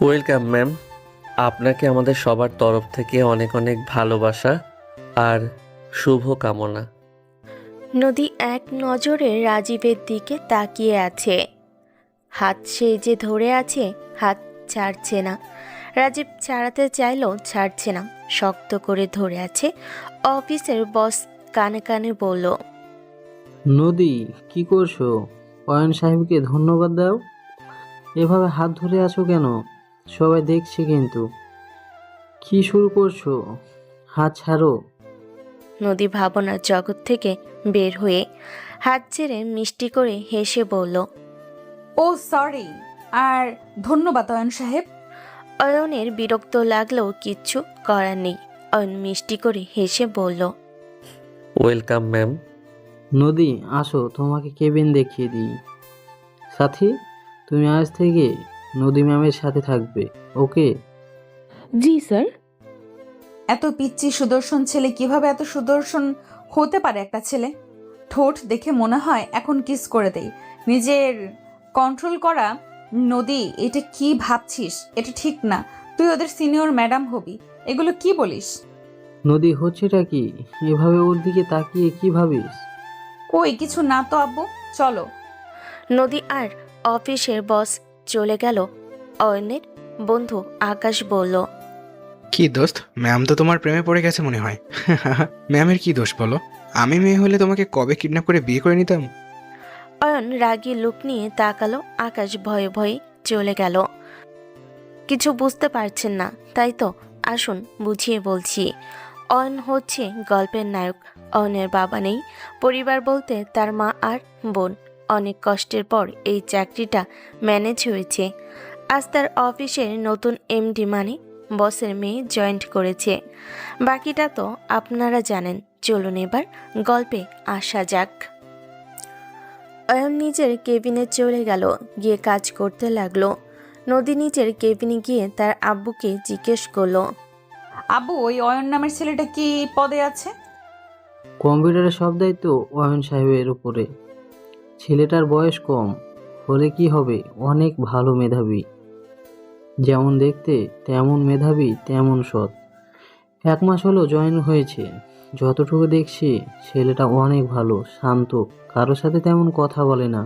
Welcome ma'am. আপনাকে আমাদের সবার তরফ থেকে অনেক অনেক ভালোবাসা আর শুভ কামনা। নদী এক নজরে রাজীবের দিকে তাকিয়ে আছে। হাত সে যে ধরে আছে, হাত ছাড়ছে না। রাজীব ছাড়াতে চাইলেও ছাড়ছে না, শক্ত করে ধরে আছে। অফিসের বস কানে কানে বলল, নদী, কি করছো? অয়ন সাহেবকে ধন্যবাদ দাও। এভাবে হাত ধরে আছো কেন? সবাই দেখছে কিন্তু। কি শুরু করছো? হাত ছাড়ো। নদী ভাবনার জগৎ থেকে বের হয়ে হাত ছেড়ে মিষ্টি করে হেসে বলল, ও সরি। আর ধন্যবাদ অয়ন সাহেব। অয়নের বিরক্ত লাগলেও কিচ্ছু করার নেই। অয়ন মিষ্টি করে হেসে বলল, ওয়েলকাম ম্যাম। নদী, আসো তোমাকে কেবিন দেখিয়ে দিই। সাথী, তুমি আজ থেকে নদী ম্যামের সাথে থাকবে, ওকে? জি স্যার। এত পিচ্চি সুদর্শন ছেলে কিভাবে এত সুদর্শন হতে পারে একটা ছেলে? ঠোঁট দেখে মনে হয় এখন কিস করে দেই। নিজের কন্ট্রোল করা। নদী, এটা কি ভাবছিস? এটা ঠিক না। তুই ওদের সিনিয়র ম্যাডাম হবি। এগুলো কি বলিস? নদী, হচ্ছেটা কি? এভাবে ওর দিকে তাকিয়ে কি ভাবিস? কই কিছু না তো আব্বু, চলো। নদী আর অফিসের বস চলে গেল। অয়নের বন্ধু আকাশ বলল, কি দোস্ত, ম্যাম তো তোমার প্রেমে পড়ে গেছে মনে হয়। ম্যামের কি দোষ বলো? আমি মেয়ে হলে তোমাকে কবে কিডন্যাপ করে বিয়ে করে নিতাম। অয়ন রাগী লুক নিয়ে তাকালো। আকাশ ভয়ে ভয়ে চলে গেল। কিছু বুঝতে পারছেন না তাই তো? আসুন বুঝিয়ে বলছি। অয়ন হচ্ছে গল্পের নায়ক। অয়নের বাবা নেই, পরিবার বলতে তার মা আর বোন। অনেক কষ্টের পর এই চাকরিটা ম্যানেজ হয়েছে। আজ তার অফিসের নতুন এমডি মানে বসের মেয়ে জয়েন্ট করেছে। বাকিটা তো আপনারা জানেন। চলুন এবার গল্পে আসা যাক। অয়ন নিজের কেবিনে চলে গেল, গিয়ে কাজ করতে লাগলো। নদী নিজের কেবিনে গিয়ে তার আব্বুকে জিজ্ঞেস করলো, আব্বু, ওই অয়ন নামের ছেলেটা কি পদে আছে? কম্পিউটারের সব দায়িত্ব অয়ন সাহেবের উপরে। ছেলেটার বয়স কম হলে কি হবে, অনেক ভালো মেধাবী। যেমন দেখতে তেমন মেধাবী, তেমন সৎ। 1 মাস হলো জয়েন হয়েছে। যতটুকু দেখছি ছেলেটা অনেক ভালো, শান্ত, কারোর সাথে তেমন কথা বলে না,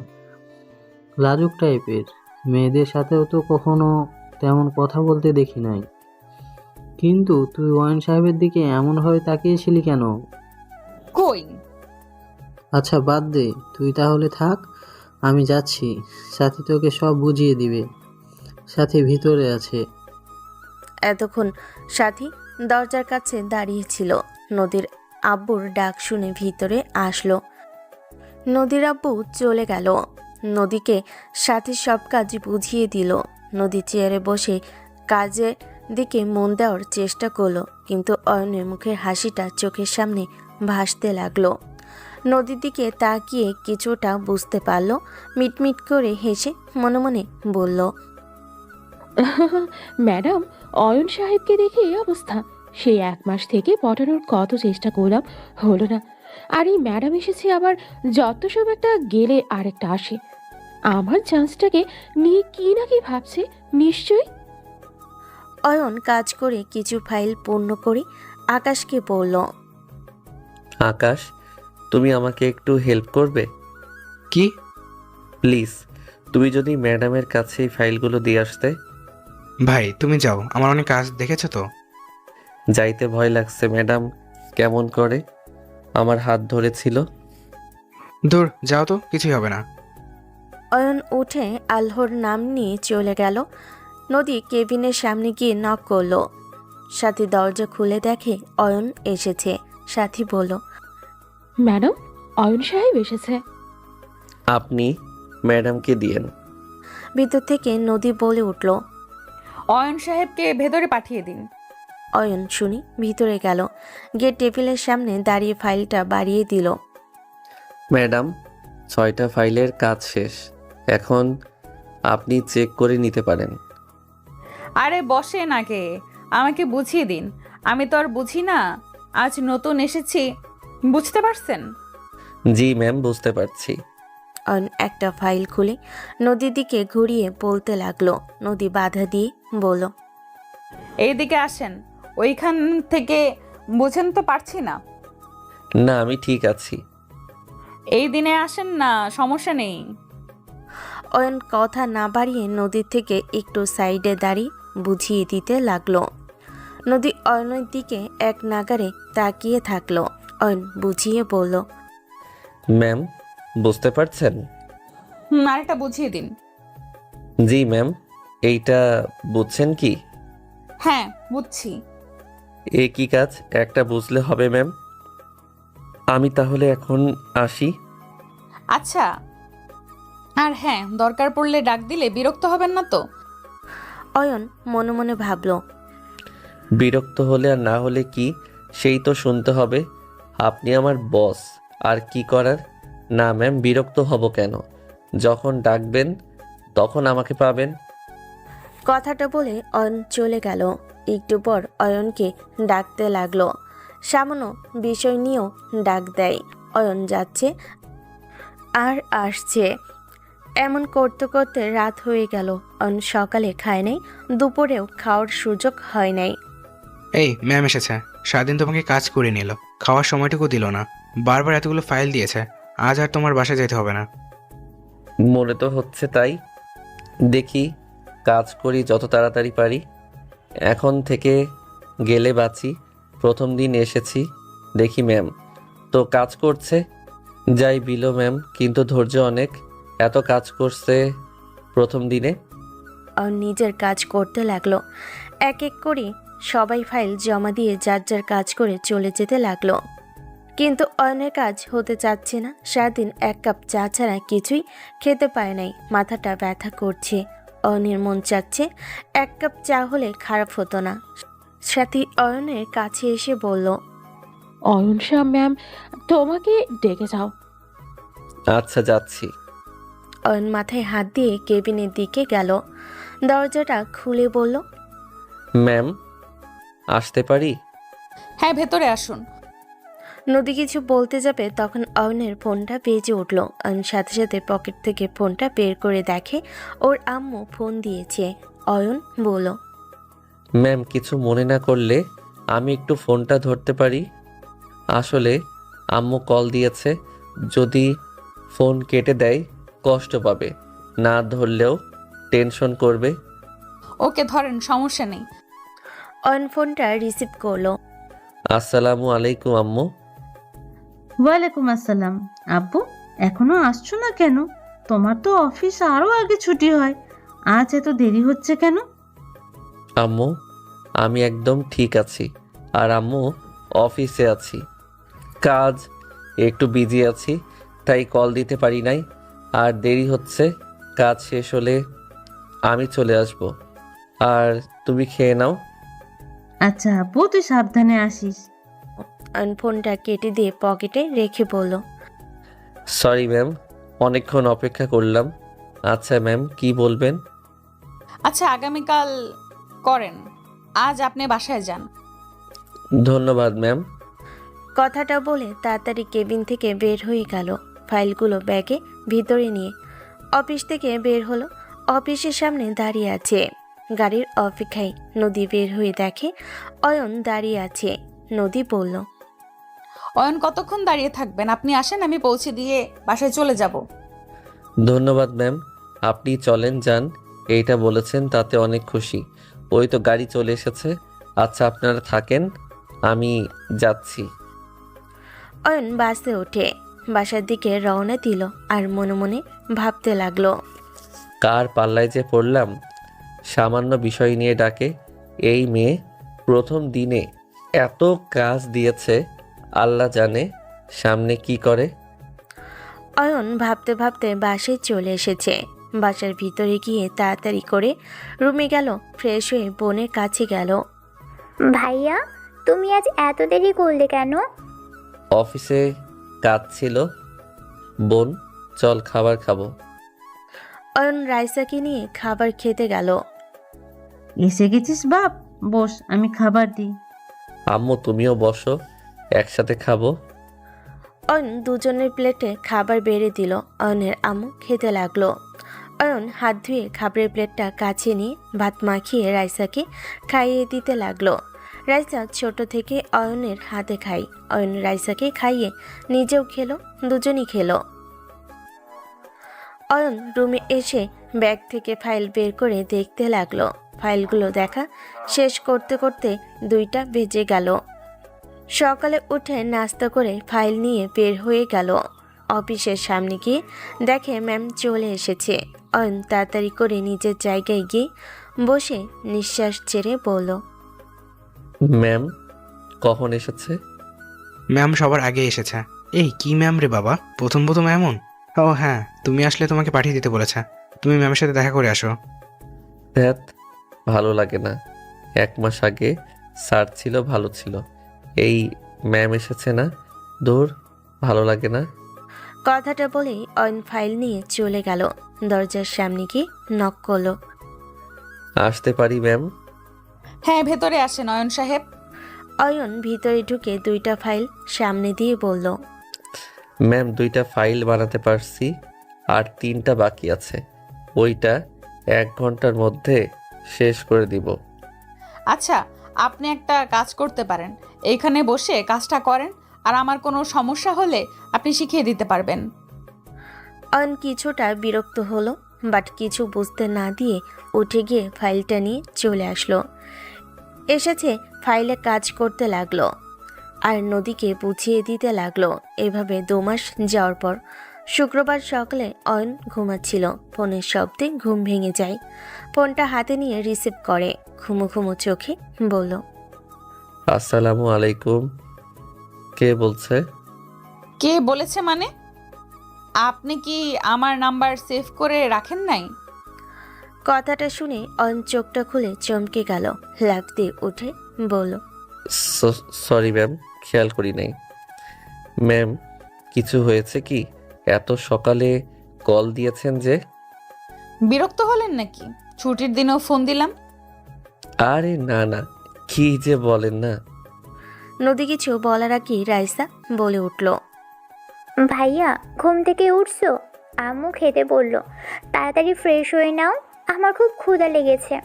লাজুক টাইপের। মেয়েদের সাথেও তো কখনো তেমন কথা বলতে দেখি নাই। কিন্তু তুই ওয়াইন সাহেবের দিকে এমনভাবে তাকিয়েছিলি কেন? কই? আচ্ছা বাদ দে, তুই তাহলে থাক, আমি যাচ্ছি। সাথী তোকে সব বুঝিয়ে দিবে। সাথী ভিতরে আছে। এতক্ষণ সাথী দরজার কাছে দাঁড়িয়েছিল। নদীর আব্বুর ডাক শুনে ভিতরে আসলো। নদীর আব্বু চলে গেল। নদীকে সাথী সব কাজ বুঝিয়ে দিল। নদী চেয়ারে বসে কাজের দিকে মন দেওয়ার চেষ্টা করলো, কিন্তু অয়নের মুখের হাসিটা চোখের সামনে ভাসতে লাগলো। নদীর দিকে তাকিয়ে কিছুটা বুঝতে পারল। মিটমিট করে হেসে মনে মনে বলল, ম্যাডাম, অয়ন সাহেবকে দেখে এই অবস্থা। সেই 1 মাস থেকে পটানোর কত চেষ্টা করলাম, হলো না। আর এই ম্যাডাম এসেছে আবার, যত সব একটা গেলে আরেকটা আসে। আমার চান্সটাকে নিয়ে কি না কি ভাবছে নিশ্চয়ই। অয়ন কাজ করে কিছু ফাইল পূর্ণ করে আকাশকে বলল, আকাশ, তুমি আমাকে একটু হেল্প করবে কি? প্লিজ? তুমি যদি ম্যাডামের কাছে এই ফাইলগুলো দিয়ে আসতে। ভাই তুমি যাও, আমার অনেক কাজ দেখেছো তো। যাইতে ভয় লাগছে। ম্যাডাম কেমন করে আমার হাত ধরেছিল। দূর যাও তো, কিছুই হবে না। অয়ন উঠে আল্লাহর নাম নিয়ে চলে গেল। নদী কেবিনের সামনে গিয়ে নক করলো। সাথী দরজা খুলে দেখে অয়ন এসেছে। সাথী বলল, ম্যাডাম, অয়ন সাহেব এসেছে। আপনি ম্যাডামকে দিয়েন। ভিতর থেকে নদী বলে উঠল। অয়ন সাহেবকে ভেতরে পাঠিয়ে দিন। অয়ন শুনি ভিতরে গেল, গিয়ে টেবিলের সামনে দাঁড়িয়ে ফাইলটা বাড়িয়ে দিল। ম্যাডাম, 6টা ফাইলের কাজ শেষ। এখন আপনি চেক করে নিতে পারেন। আরে বসেন আগে, আমাকে বুঝিয়ে দিন। আমি তো আর বুঝি না, আজ নতুন এসেছি, বুঝতে পারছেন? জি ম্যাম, বুঝতে পারছি। অয়ন একটা ফাইল খুলে নদীর দিকে ঘুরিয়ে বলতে লাগলো। নদী বাধা দিয়ে বলল, এইদিকে আসেন, ওইখান থেকে বুঝেন তো পারছি না। না, আমি ঠিক আছি। এই দিনে আসেন না, সমস্যা নেই। অয়ন কথা না বাড়িয়ে নদীর থেকে একটু সাইডে দাঁড়িয়ে বুঝিয়ে দিতে লাগলো। নদী অয়নের দিকে এক নাগারে তাকিয়ে থাকলো। অয়ন বুঝিয়ে বলল, ম্যাম, বুঝতে পারছেন? আরেকটা বুঝিয়ে দিন। জি ম্যাম। এইটা বুঝছেন কি? হ্যাঁ, বুঝছি। এ কি কাজ, একটা বুঝলে হবে ম্যাম। আমি তাহলে এখন আসি। আচ্ছা, আর হ্যাঁ, দরকার পড়লে ডাক দিলে বিরক্ত হবেন না তো? অয়ন মনে মনে ভাবল, বিরক্ত হলে আর না হলে কি, সেই তো শুনতে হবে। আপনি আমার বস, আর কি করার। না ম্যাম, বিরক্ত হব কেন? যখন ডাকবেন তখন আমাকে পাবেন। কথাটা বলে অয়ন চলে গেল। একটু পর অয়নকে ডাকতে লাগলো। সামান্য বিষয় নিয়েও ডাক দেয়। অয়ন যাচ্ছে আর আসছে। এমন করতে করতে রাত হয়ে গেল। অয়ন সকালে খায় নাই, দুপুরেও খাওয়ার সুযোগ হয় নাই। এই ম্যাম এসেছে। সারাদিন তোমাকে কাজ করে নিল, খাওয়ার সময়টুকু দিল না, বারবার এতগুলো ফাইল দিয়েছে। আজ আর তোমার বাসায় যেতে হবে না। মনে তো হচ্ছে তাই। দেখি, কাজ করি যত তাড়াতাড়ি পারি। এখন থেকে গেলে বাঁচি। প্রথম দিন এসেছি, দেখি ম্যাম তো কাজ করছে। যাই বিলো ম্যাম, কিন্তু ধৈর্য অনেক। এত কাজ করছে প্রথম দিনে। অয়ন নিজের কাজ করতে লাগলো। এক এক করে সবাই ফাইল জমা দিয়ে যার যার কাজ করে চলে যেতে লাগলো। কিন্তু অয়নের কাজ হতে চাচ্ছে না। সারাদিন এক কাপ চা ছাড়া কিছুই খেতে পায় নাই। মাথাটা ব্যথা করছে। অয়নের মন চাচ্ছে এক কাপ চা হলে খারাপ হতো না। সাথী অয়নের কাছে এসে বলল, অয়ন শাহ ম্যাম তোমাকে ডেকে যাও। আচ্ছা, যাচ্ছি। অয়ন মাথায় হাত দিয়ে কেবিনের দিকে গেল। দরজাটা খুলে বলল, ম্যাম, আসতে পারি? হ্যাঁ, ভেতরে আসুন। নদী কিছু বলতে যাবে তখন অয়নের ফোনটা বেজে উঠল। অয়ন সাথে সাথে পকেট থেকে ফোনটা বের করে দেখে ওর আম্মু ফোন দিয়েছে। অয়ন বলল, ম্যাম, কিছু মনে না করলে আমি একটু ফোনটা ধরতে পারি? আসলে আম্মু কল দিয়েছে। যদি ফোন কেটে দেয় কষ্ট পাবে, না ধরলেও টেনশন করবে। ওকে ধরেন, সমস্যা নেই। অয়ন ফোনটা রিসিভ করলো। আসসালামু আলাইকুম আম্মু। ওয়ালাইকুম আসসালাম। আব্বু, এখনো আসছো না কেন? তোমার তো অফিস আরো আগে ছুটি হয়, আজ এত দেরি হচ্ছে কেন? আম্মু, আমি একদম ঠিক আছি। আর আম্মু, অফিসে আছি, কাজ একটু বিজি আছি, তাই কল দিতে পারি নাই। আর দেরি হচ্ছে, কাজ শেষ হলে আমি চলে আসব। আর তুমি খেয়ে নাও। আচ্ছা আব্বু, তুই সাবধানে আসিস। অয়ন ফোনটা কেটে দিয়ে পকেটে রেখে বলল, সরি ম্যাম, অনেকক্ষণ অপেক্ষা করলাম। আচ্ছা ম্যাম, কি বলবেন? আচ্ছা, আগামীকাল করেন, আজ আপনি বাসায় যান। ধন্যবাদ ম্যাম। কথাটা বলে তাড়াতাড়ি কেবিন থেকে বের হয়ে গেল। ফাইলগুলো ব্যাগে ভিতরে নিয়ে অফিস থেকে বের হলো। অফিসের সামনে দাঁড়িয়ে আছে। গাড়ির অপেক্ষায় নদী বের হয়ে দেখে অয়ন দাঁড়িয়ে আছে। নদী বলল, অয়ন, কতক্ষণ দাঁড়িয়ে থাকবেন? আপনি আসেন, আমি পৌঁছে দিয়ে বাসায় চলে যাব। ধন্যবাদ ম্যাম, আপনি চলেন যান। এইটা বলেছেন তাতে অনেক খুশি। ওই তো গাড়ি চলে এসেছে। আচ্ছা, আপনারা থাকেন, আমি যাচ্ছি। অয়ন বাসে ওঠে বাসার দিকে রওনা দিল। আর মনে মনে ভাবতে লাগলো, কার পাল্লায় যে পড়লাম। সামান্য বিষয় নিয়ে ডাকে। এই মেয়ে প্রথম দিনে এত কাজ দিয়েছে, আল্লাহ জানে সামনে কি করে। অয়ন ভাবতে ভাবতে বাসায় চলে এসেছে। বাসার ভিতরে গিয়ে তাড়াতাড়ি করে রুমে গেল। ফ্রেশ হয়ে বোনের কাছে গেল। ভাইয়া, তুমি আজ এত দেরি করলে কেন? অফিসে কাজ ছিল। বোন, চল খাবার খাবো। অয়ন রাইসাকে নিয়ে খাবার খেতে গেল। এসে গেছিস বাপ, বস, আমি খাবার দিই। আম্মু, তুমিও বসো, একসাথে খাবো। অয়ন দুজনের প্লেটে খাবার বেড়ে দিল। অয়নের আম্মু খেতে লাগলো। অয়ন হাত ধুয়ে খাবারের প্লেটটা কাছে নিয়ে ভাত মাখিয়ে রাইসাকে খাইয়ে দিতে লাগলো। রাইসা ছোট থেকে অয়নের হাতে খায়। অয়ন রাইসাকে খাইয়ে নিজেও খেলো, দুজনই খেলো। অয়ন রুমে এসে ব্যাগ থেকে ফাইল বের করে দেখতে লাগলো। ফাইলগুলো দেখা শেষ করতে করতে 2টা বেজে গেল। সকালে উঠে নাস্তা করে ফাইল নিয়ে বের হয়ে গেল। অফিসের সামনে গিয়ে দেখে ম্যাম চলে এসেছে। অয়ন তাড়াতাড়ি করে নিজের জায়গায় গিয়ে বসে নিঃশ্বাস ছেড়ে বলল, ম্যাম কখন এসেছে? ম্যাম সবার আগে এসেছে। এই কি ম্যাম রে বাবা, প্রথম প্রথম এমন। ও হ্যাঁ, তুমি আসলে তোমাকে পাঠিয়ে দিতে বলেছে। তুমি ম্যামের সাথে দেখা করে আসো। ধ্যাত, ভালো লাগে না। 1 মাস আগে স্যার ছিল, ভালো ছিল। এই ম্যাম এসেছে না, দূর, ভালো লাগে না। কথাটা বলেই অয়ন ফাইল নিয়ে চলে গেল। দরজার সামনে গিয়ে নক করলো। আসতে পারি ম্যাম? হ্যাঁ, ভেতরে আসেন অয়ন সাহেব। অয়ন ভিতরে ঢুকে 2টা ফাইল সামনে দিয়ে বলল, ম্যাম 2টা ফাইল বানাতে পারছি, আর 3টা বাকি আছে। ওইটা 1 ঘন্টার মধ্যে শেষ করে দিব। আচ্ছা, আপনি একটা কাজ করতে পারেন, এইখানে বসে কাজটা করেন, আর আমার কোনো সমস্যা হলে আপনি শিখিয়ে দিতে পারবেন। অয়ন কিছুটা বিরক্ত হলো, বাট কিছু বুঝতে না দিয়ে উঠে গিয়ে ফাইলটা নিয়ে চলে আসলো। এসেছে ফাইলে কাজ করতে লাগলো আর নদীকে বুঝিয়ে দিতে লাগলো। এভাবে 2 মাস যাওয়ার পর শুক্রবার সকালে অয়ন ঘুমাচ্ছিল। ফোনের শব্দে ঘুম ভেঙে যায়। ফোনটা হাতে নিয়ে রিসিভ করে ঘুমো ঘুমো চোখে বলল, আসসালামু আলাইকুম। কে বলছে? কে বলেছে মানে? আপনি কি আমার নাম্বার সেভ করে রাখেন নাই? কথাটা শুনে অয়ন চোখটা খুলে চমকে গেল। লাফ দিয়ে উঠে বলল, সরি ম্যাম, খেয়াল করি নাই। ম্যাম কিছু হয়েছে কি? এত সকালে কল দিয়েছেন যে? বিরক্ত হলেন নাকি? ছুটির দিনেও ফোন দিলাম। আরে না না, কি যে বলেন না। নদী কিছু বলার আগেই রাইসা বলে উঠল, ভাইয়া ঘুম থেকে উঠছো? আম্মু খেতে বললো, তাড়াতাড়ি ফ্রেশ হয়ে নাও, আমার খুব ক্ষুধা লেগেছে।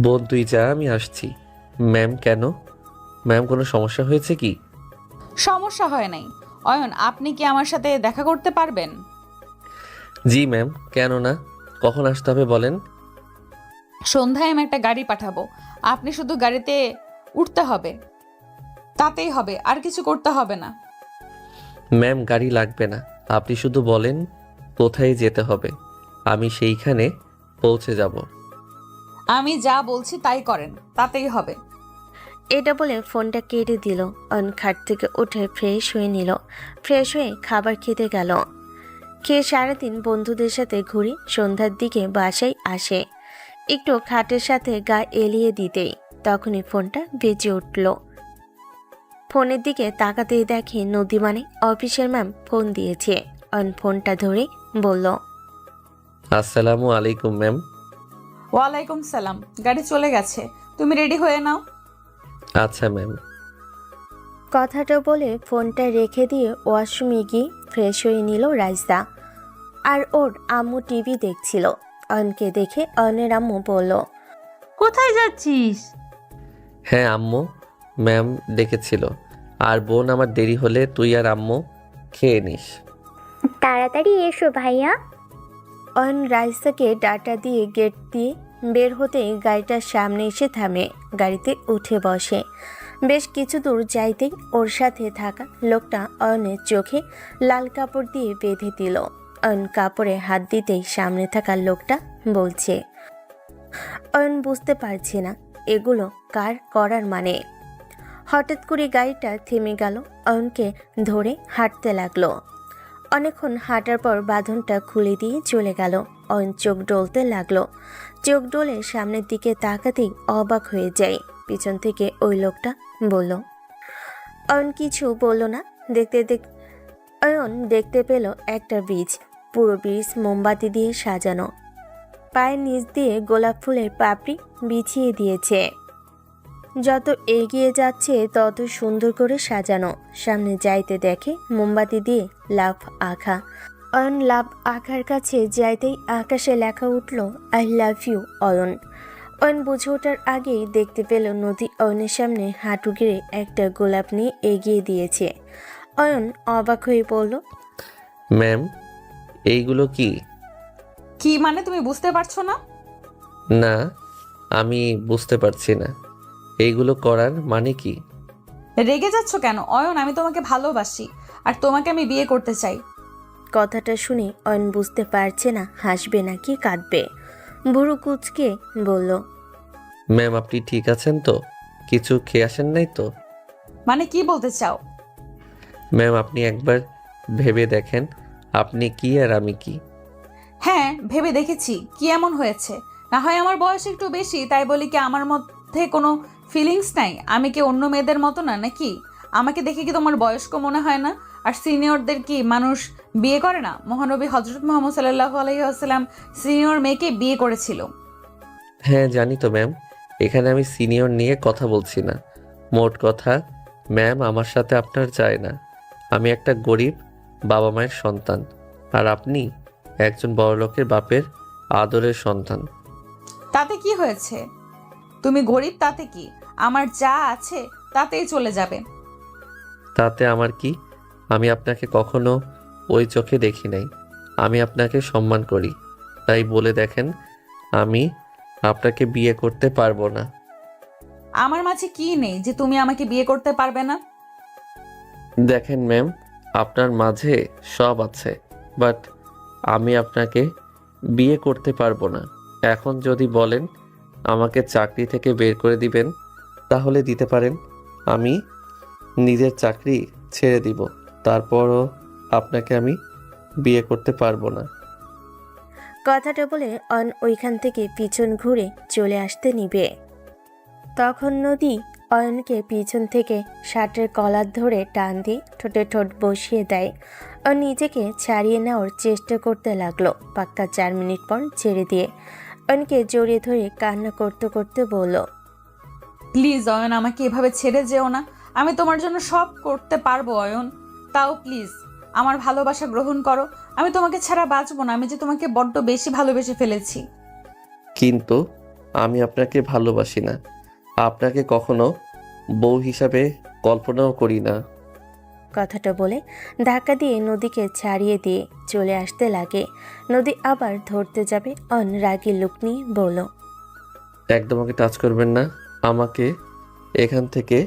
বোন তুই যা, আমি আসছি। ম্যাম কেন? ম্যাম কোনো সমস্যা হয়েছে কি? সমস্যা হয় নাই। অয়ন, আপনি কি আমার সাথে দেখা করতে পারবেন? জি ম্যাম, কেন না? কখন আসতে হবে বলেন? সন্ধ্যায় আমি একটা গাড়ি পাঠাবো, আপনি শুধু গাড়িতে উঠতে হবে, তাতেই হবে, আর কিছু করতে হবে না। ম্যাম গাড়ি লাগবে না, আপনি শুধু বলেন কোথায় যেতে হবে, আমি সেইখানে পৌঁছে যাব। আমি যা বলছি তাই করেন, তাতেই হবে। এটা বলে ফোনটা কেটে দিল। অয়ন খাট থেকে উঠে ফ্রেশ হয়ে নিল। ফ্রেশ হয়ে খাবার খেতে গেল। খেয়ে সারাদিন বন্ধুদের সাথে ঘুরে সন্ধ্যার দিকে বাসায় আসে। একটু খাটের সাথে গা এলিয়ে দিতেই তখনই ফোনটা বেজে উঠল। ফোনের দিকে তাকাতেই দেখে নদী মানে অফিসের ম্যাম ফোন দিয়েছে। অয়ন ফোনটা ধরে বলল, আসসালামু আলাইকুম ম্যাম। ওয়ালাইকুম সালাম। গাড়ি চলে গেছে, তুমি রেডি হয়ে নাও। আচ্ছা ম্যাম। কথাটা বলে ফোনটা রেখে দিয়ে ওয়াশরুমে গিয়ে ফ্রেশ হয়ে নিল রাইসা। আর ওর আম্মু টিভি দেখছিল। অয়নকে দেখে অয়নের আম্মু বলল, কোথায় যাচ্ছিস? হ্যাঁ আম্মু, ম্যাম ডেকেছিল। আর বোন আমার দেরি হলে তুই আর আম্মু খেয়ে নিস। তাড়াতাড়ি এসো ভাইয়া। অয়ন রাইসাকে ডাটা দিয়ে গেট দিয়ে বের হতেই গাড়িটার সামনে এসে থামে। গাড়িতে উঠে বসে। বেশ কিছু দূর যাইতেই ওর সাথে থাকা লোকটা অয়নের চোখে লাল কাপড় দিয়ে বেঁধে দিল। অয়ন কাপড়ে হাত দিতেই সামনে থাকা লোকটা বলছে, অয়ন বুঝতে পারছে না এগুলো কার করার মানে। হঠাৎ করে গাড়িটা থেমে গেল। অয়নকে ধরে হাঁটতে লাগলো। অনেকক্ষণ হাঁটার পর বাঁধনটা খুলে দিয়ে চলে গেল। অয়ন চোখ ডলতে লাগলো। চোখ ডলে সামনের দিকে তাকাতেই অবাক হয়ে যায়। পিছন থেকে ওই লোকটা বলল। অয়ন কিছু বলল না। অয়ন দেখতে পেল একটা ব্রিজ। পুরো ব্রিজ মোমবাতি দিয়ে সাজানো। পায়ের নিচ দিয়ে গোলাপ ফুলের পাপড়ি বিছিয়ে দিয়েছে। যত এগিয়ে যাচ্ছে তত সুন্দর করে সাজানো। সামনে যাইতে দেখে মোমবাতি দিয়ে লাভ আঁকা। অয়ন লাভ আঁকার কাছে যাইতেই আকাশে লেখা উঠল I love you Ayan. Ayan বুঝে ওঠার আগেই দেখতে পেল নদী অয়নের সামনে হাঁটু গেড়ে একটা গোলাপ নিয়ে এগিয়ে দিয়েছে। অয়ন অবাক হয়ে পড়ল। ম্যাম, এইগুলো কি? কি মানে তুমি বুঝতে পারছো না? না, আমি বুঝতে পারছি না এইগুলো করার মানে কি। রেগে যাচ্ছ কেন অয়ন? আমি তোমাকে ভালোবাসি আর তোমাকে আমি বিয়ে করতে চাই। কথাটা শুনে অয়ন বুঝতে পারছে না হাসবে নাকি কাঁদবে। বুড়ো কুচকে বলল, ম্যাম, আপনি ঠিক আছেন তো? কিছু খেয়ে আসেন নাই তো? মানে কি বলতে চাও? ম্যাম, আপনি একবার ভেবে দেখেন আপনি কি আর আমি কি। হ্যাঁ, ভেবে দেখেছি। কি এমন হয়েছে? না হয় আমার বয়স একটু বেশি, তাই বলি কি আমার মধ্যে কোনো ফিলিংস নাই? আমি কি অন্য মেয়েদের মতো না নাকি? আমাকে দেখে কি তোমার বয়স্ক মনে হয় না? আর সিনিয়রদের কি মানুষ বিয়ে করে না? মহানবী হজরত মোহাম্মদ সাল্লাল্লাহু আলাইহি ওয়াসাল্লাম সিনিয়র মেয়েকে বিয়ে করেছিল। হ্যাঁ জানি তো ম্যাম, এখানে আমি সিনিয়র নিয়ে কথা বলছি না। মোট কথা ম্যাম, আমার সাথে আপনার যায় না। আমি একটা গরিব বাবা মায়ের সন্তান, আর আপনি একজন বড়লোকের বাপের আদরের সন্তান। তাতে কি হয়েছে? তুমি গরিব তাতে কি? আমার যা আছে তাতেই চলে যাবে। তাতে আমার কি? আমি আপনাকে কখনো ওই চোখে দেখি নাই। আমি আপনাকে সম্মান করি, তাই বলে দেখেন আমি আপনাকে বিয়ে করতে পারবো না। আমার মাঝে কি নেই যে তুমি আমাকে বিয়ে করতে পারবে না? দেখেন ম্যাম, আপনার মাঝে সব আছে, বাট আমি আপনাকে বিয়ে করতে পারবো না। এখন যদি বলেন আমাকে চাকরি থেকে বের করে দিবেন, তাহলে দিতে পারেন। আমি নিজের চাকরি ছেড়ে দিব, তারপরও আপনাকে আমি বিয়ে করতে পারবো না। কথাটা বলে অয়ন ওইখান থেকে পিছন ঘুরে চলে আসতে নিবে। তখন নদী অয়নকে পিছন থেকে শার্টের কলার ধরে টান দিয়ে ঠোঁটে ঠোঁট বসিয়ে দেয়। অয়ন নিজেকে ছাড়িয়ে নেওয়ার চেষ্টা করতে লাগলো। পাক্কা 4 মিনিট পর ছেড়ে দিয়ে অয়নকে জড়িয়ে ধরে কান্না করতে করতে বলল, প্লিজ অয়ন, আমাকে এভাবে ছেড়ে যেও না। আমি তোমার জন্য সব করতে পারবো অয়ন, তাও প্লিজ আমার ভালোবাসা গ্রহণ করো। আমি তোমাকে ছাড়া বাঁচবো না। আমি যে তোমাকে বড্ড বেশি ভালোবেসে ফেলেছি। কিন্তু আমি আপনাকে ভালোবাসি না, আপনাকে কখনো বউ হিসাবে কল্পনাও করি না। কথাটা বলে ধাক্কা দিয়ে নদীকে ছাড়িয়ে দিয়ে চলে আসতে লাগে। নদী আবার ধরতে যাবে, অয়ন রাগী লুক নিয়ে বলল, একদম আমাকে টাচ করবেন না, আমাকে এখান থেকে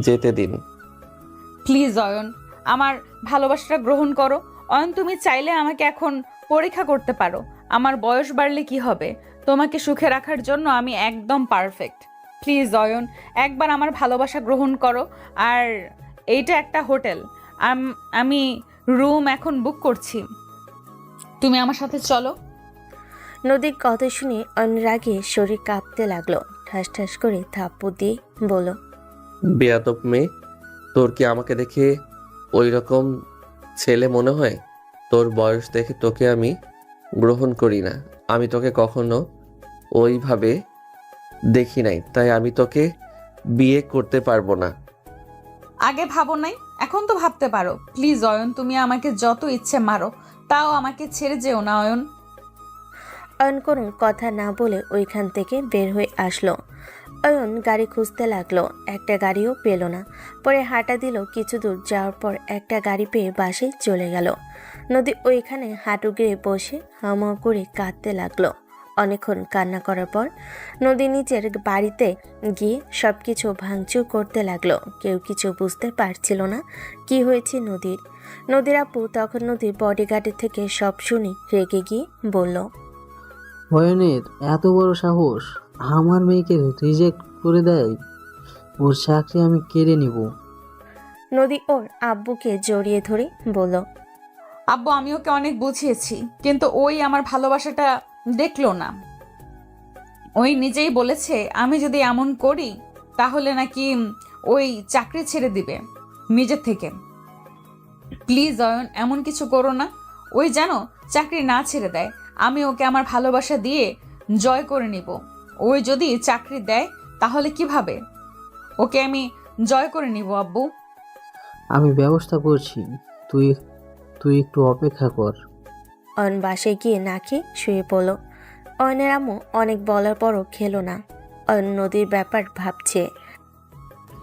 যেতে দিন। প্লিজ অয়ন, আমার ভালোবাসাটা গ্রহণ করো। অয়ন, তুমি চাইলে আমাকে এখন পরীক্ষা করতে পারো। আমার বয়স বাড়লে কি হবে? তোমাকে সুখে রাখার জন্য আমি একদম পারফেক্ট। প্লিজ অয়ন, একবার আমার ভালোবাসা গ্রহণ করো। আর এইটা একটা হোটেল, আমি রুম এখন বুক করছি। তুমি আমার সাথে চলো। নদীর কথা শুনে অয়ন রাগে শরীর কাঁপতে লাগলো। ঠাস ঠাস করে থাপ্পড় দিয়ে বলল, বেয়াদব মেয়ে, তোর কি আমাকে দেখে ওই রকম ছেলে মনে হয়? তোর বয়স দেখে তোকে আমি গ্রহণ করি না। আমি তোকে কখনো ওইভাবে দেখি নাই, তাই আমি তোকে বিয়ে করতে পারবো না। আগে ভাবো নাই, এখন তো ভাবতে পারো। প্লিজ অয়ন, তুমি আমাকে যত ইচ্ছে মারো, তাও আমাকে ছেড়ে যেও না অয়ন। অয়ন কোনো কথা না বলে ওইখান থেকে বের হয়ে আসলো। অয়ন গাড়ি খুঁজতে লাগলো, একটা গাড়িও পেল না। পরে হাঁটা দিল। কিছু দূর যাওয়ার পর একটা গাড়ি পেয়ে বাসে চলে গেল। নদী ওইখানে হাঁটু গেড়ে বসে হামা করে কাঁদতে লাগলো। অনেকক্ষণ কান্না করার পর নদী নিজের বাড়িতে গিয়ে সব কিছু ভাঙচুর করতে লাগলো। কেউ কিছু বুঝতে পারছিল না কি হয়েছে নদীর। নদীর আপু তখন নদীর বডিগার্ডের থেকে সব শুনে রেগে গিয়ে বলল, অয়নের এত বড় সাহস, আমার মেয়েকে রিজেক্ট করে দেয়। ওর চাকরি আমি কেড়ে নিব। নদী ওর আব্বুকে জড়িয়ে ধরে বলল, আব্বু, আমি ওকে অনেক বুঝিয়েছি, কিন্তু ওই আমার ভালোবাসাটা দেখলো না। ওই নিজেই বলেছে আমি যদি এমন করি তাহলে নাকি ওই চাকরি ছেড়ে দিবে নিজের থেকে। প্লিজ অয়ন, এমন কিছু করো না। ওই যেন চাকরি না ছেড়ে দেয়। আমি ওকে আমার ভালোবাসা দিয়ে জয় করে নিব। ওই যদি চাকরি দেয় তাহলে কিভাবে? ওকে আমি জয় করে নিব আব্বু। আমি ব্যবস্থা করছি, তুই তুই একটু অপেক্ষা কর। অয়ন বাসায় গিয়ে না খেয়ে শুয়ে পড়ল। অয়নের আম্মু অনেক বলার পরও খেলো না। অয়ন নদীর ব্যাপার ভাবছে।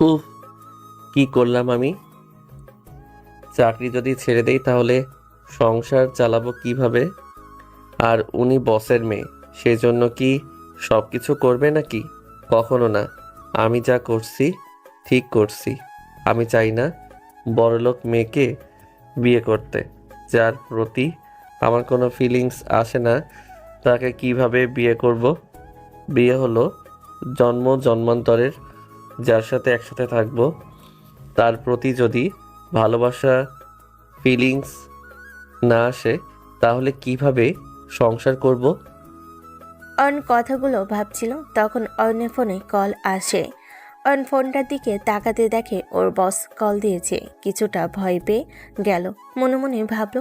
উফ, কি করলাম আমি? চাকরি যদি ছেড়ে দেই তাহলে সংসার চালাবো কিভাবে? আর উনি বসের মেয়ে, সেজন্য কি সব কিছু করবে নাকি? কখনো না। আমি যা করছি ঠিক করছি। আমি চাই না বড়লোক মেয়েকে বিয়ে করতে, যার প্রতি আমার কোনো ফিলিংস আসে না। তাকে কিভাবে বিয়ে করব? বিয়ে হলো জন্ম জন্মান্তরের, যার সাথে একসাথে থাকবো, তার প্রতি যদি ভালোবাসা ফিলিংস না আসে তাহলে কিভাবে সংসার করব? অয়ন কথাগুলো ভাবছিল, তখন অয়নের ফোনে কল আসে। অয়ন ফোনটার দিকে তাকাতে দেখে ওর বস কল দিয়েছে। কিছুটা ভয় পেয়ে গেল। মনে মনে ভাবল,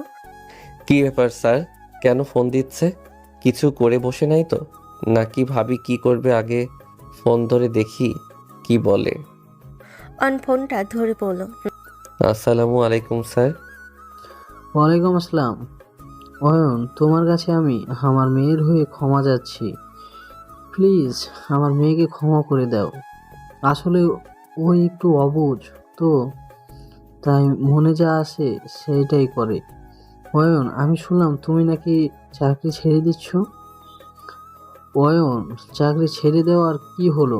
কি ব্যাপার স্যার, কেন ফোন দিচ্ছে? কিছু করে বসে নাই তো? নাকি ভাবি কি করবে আগে ফোন ধরে দেখি কি বলে। অয়ন ফোনটা ধরে পড়ল। আসসালামু আলাইকুম স্যার। ওয়ালাইকুম আসসালাম। অয়ন, তোমার কাছে আমি আমার মেয়ের হয়ে ক্ষমা চাচ্ছি। প্লিজ আমার মেয়েকে ক্ষমা করে দাও। আসলে ও একটু অবুঝ তো, তাই মনে যা আসে সেইটাই করে। অয়ন, আমি শুনলাম তুমি নাকি চাকরি ছেড়ে দিচ্ছ। অয়ন, চাকরি ছেড়ে দেওয়ার কি হলো?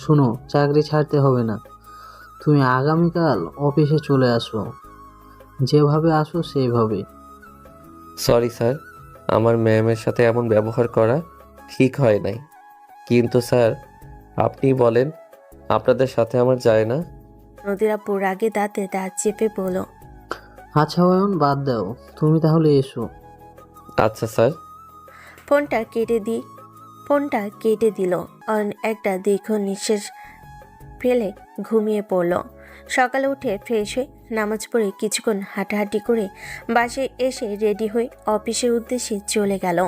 শোনো, চাকরি ছাড়তে হবে না। তুমি আগামীকাল অফিসে চলে আসো, যেভাবে আসো সেইভাবে। সরি স্যার, আমার ম্যামের সাথে এমন ব্যবহার করা ঠিক হয় নাই। কিন্তু স্যার আপনি বলেন, আপনাদের সাথে আমার যায় না? নদীর আপু রাগে দাঁতে দাঁত চেপে বলল, আচ্ছা অয়ন, বাদ দাও, তুমি তাহলে এসো। আচ্ছা স্যার। ফোনটা কেটে দিল। অয়ন একটা দীর্ঘ নিঃশ্বাস ফেলে ঘুমিয়ে পড়ল। সকালে উঠে ফ্রেশ হয়ে নামাজ পড়ে কিছুক্ষণ হাঁটাহাঁটি করে বাসায় এসে রেডি হয়ে অফিসের উদ্দেশ্যে চলে গেল।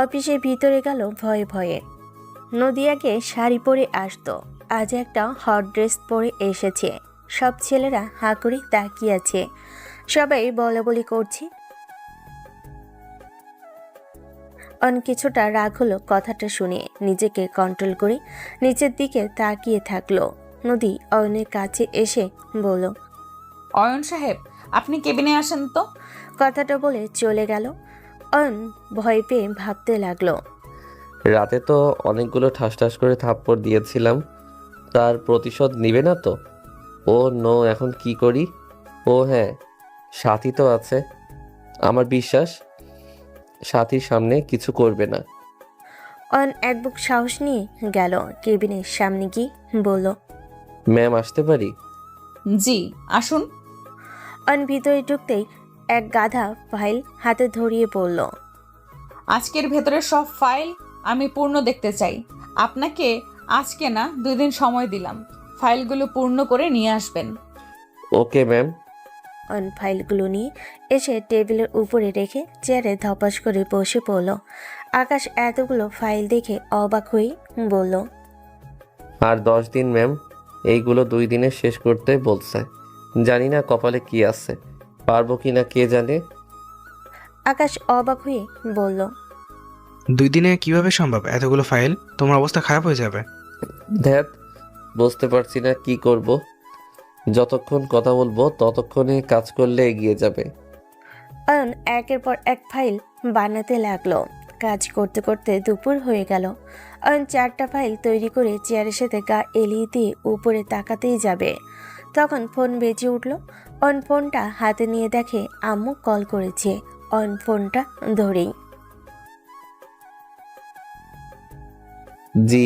অফিসের ভিতরে গেল ভয়ে ভয়ে। নদিয়াকে শাড়ি পরে আসতো, আজ একটা হট ড্রেস পরে এসেছে। সব ছেলেরা হাঁ করে তাকিয়ে আছে, সবাই বলাবলি করছে। অন কিছুটা রাগ হলো কথাটা শুনে, নিজেকে কন্ট্রোল করে নিচের দিকে তাকিয়ে থাকলো। নদী অয়নের কাছে এসে বলল, অয়ন সাহেব, আপনি কেবিনে আসেন তো। কথাটা বলে চলে গেল। অয়ন ভয় পেয়ে ভাবতে লাগলো, রাতে তো অনেকগুলো ঠাস ঠাস করে থাপ্পড় দিয়েছিলাম, তার প্রতিশোধ নিবে না তো? ও নো, এখন কি করি? ও হ্যাঁ, সাথী তো আছে। আমার বিশ্বাস সাথীর সামনে কিছু করবে না। অয়ন এক বুক সাহস নিয়ে গেল কেবিনের সামনে গিয়ে বলল, ম্যাম আসতে পারি? জি আসুন। অয়ন ভিতরে ঢুকতেই এক গাধা ফাইল হাতে ধরিয়ে পড়ল। আজকের ভেতরে সব ফাইল আমি পূর্ণ দেখতে চাই। আপনাকে আজকে না 2 দিন সময় দিলাম, ফাইলগুলো পূর্ণ করে নিয়ে আসবেন। Okay ma'am. অয়ন ফাইলগুলো নিয়ে এসে টেবিলের উপরে রেখে চেয়ারে ধপাস করে বসে পড়ল। আকাশ এতগুলো ফাইল দেখে অবাক হয়ে বলল, আর 10 দিন ম্যাম, এইগুলো 2 দিনে শেষ করতে বলছে। জানি না কপালে কি আছে, পারবো কিনা কে জানে। আকাশ অবাক হয়ে বলল, 2 দিনে কিভাবে সম্ভব? এতগুলো ফাইল, তোমার অবস্থা খারাপ হয়ে যাবে। ধ্যাত, বুঝতে পারছি না কি করব। যতক্ষণ কথা বলবো ততক্ষণে কাজ করলে এগিয়ে যাবে। অয়ন একের পর এক ফাইল বানাতে লাগলো। কাজ করতে করতে দুপুর হয়ে গেল। অয়ন 4টা ফাইল তৈরি করে চেয়ারের সাথে গা এলিয়ে দিয়ে উপরে তাকাতেই যাবে, তখন ফোন বেজে উঠল। অয়ন ফোনটা হাতে নিয়ে দেখে আম্মু কল করেছে। অয়ন ফোনটা ধরেই, জি,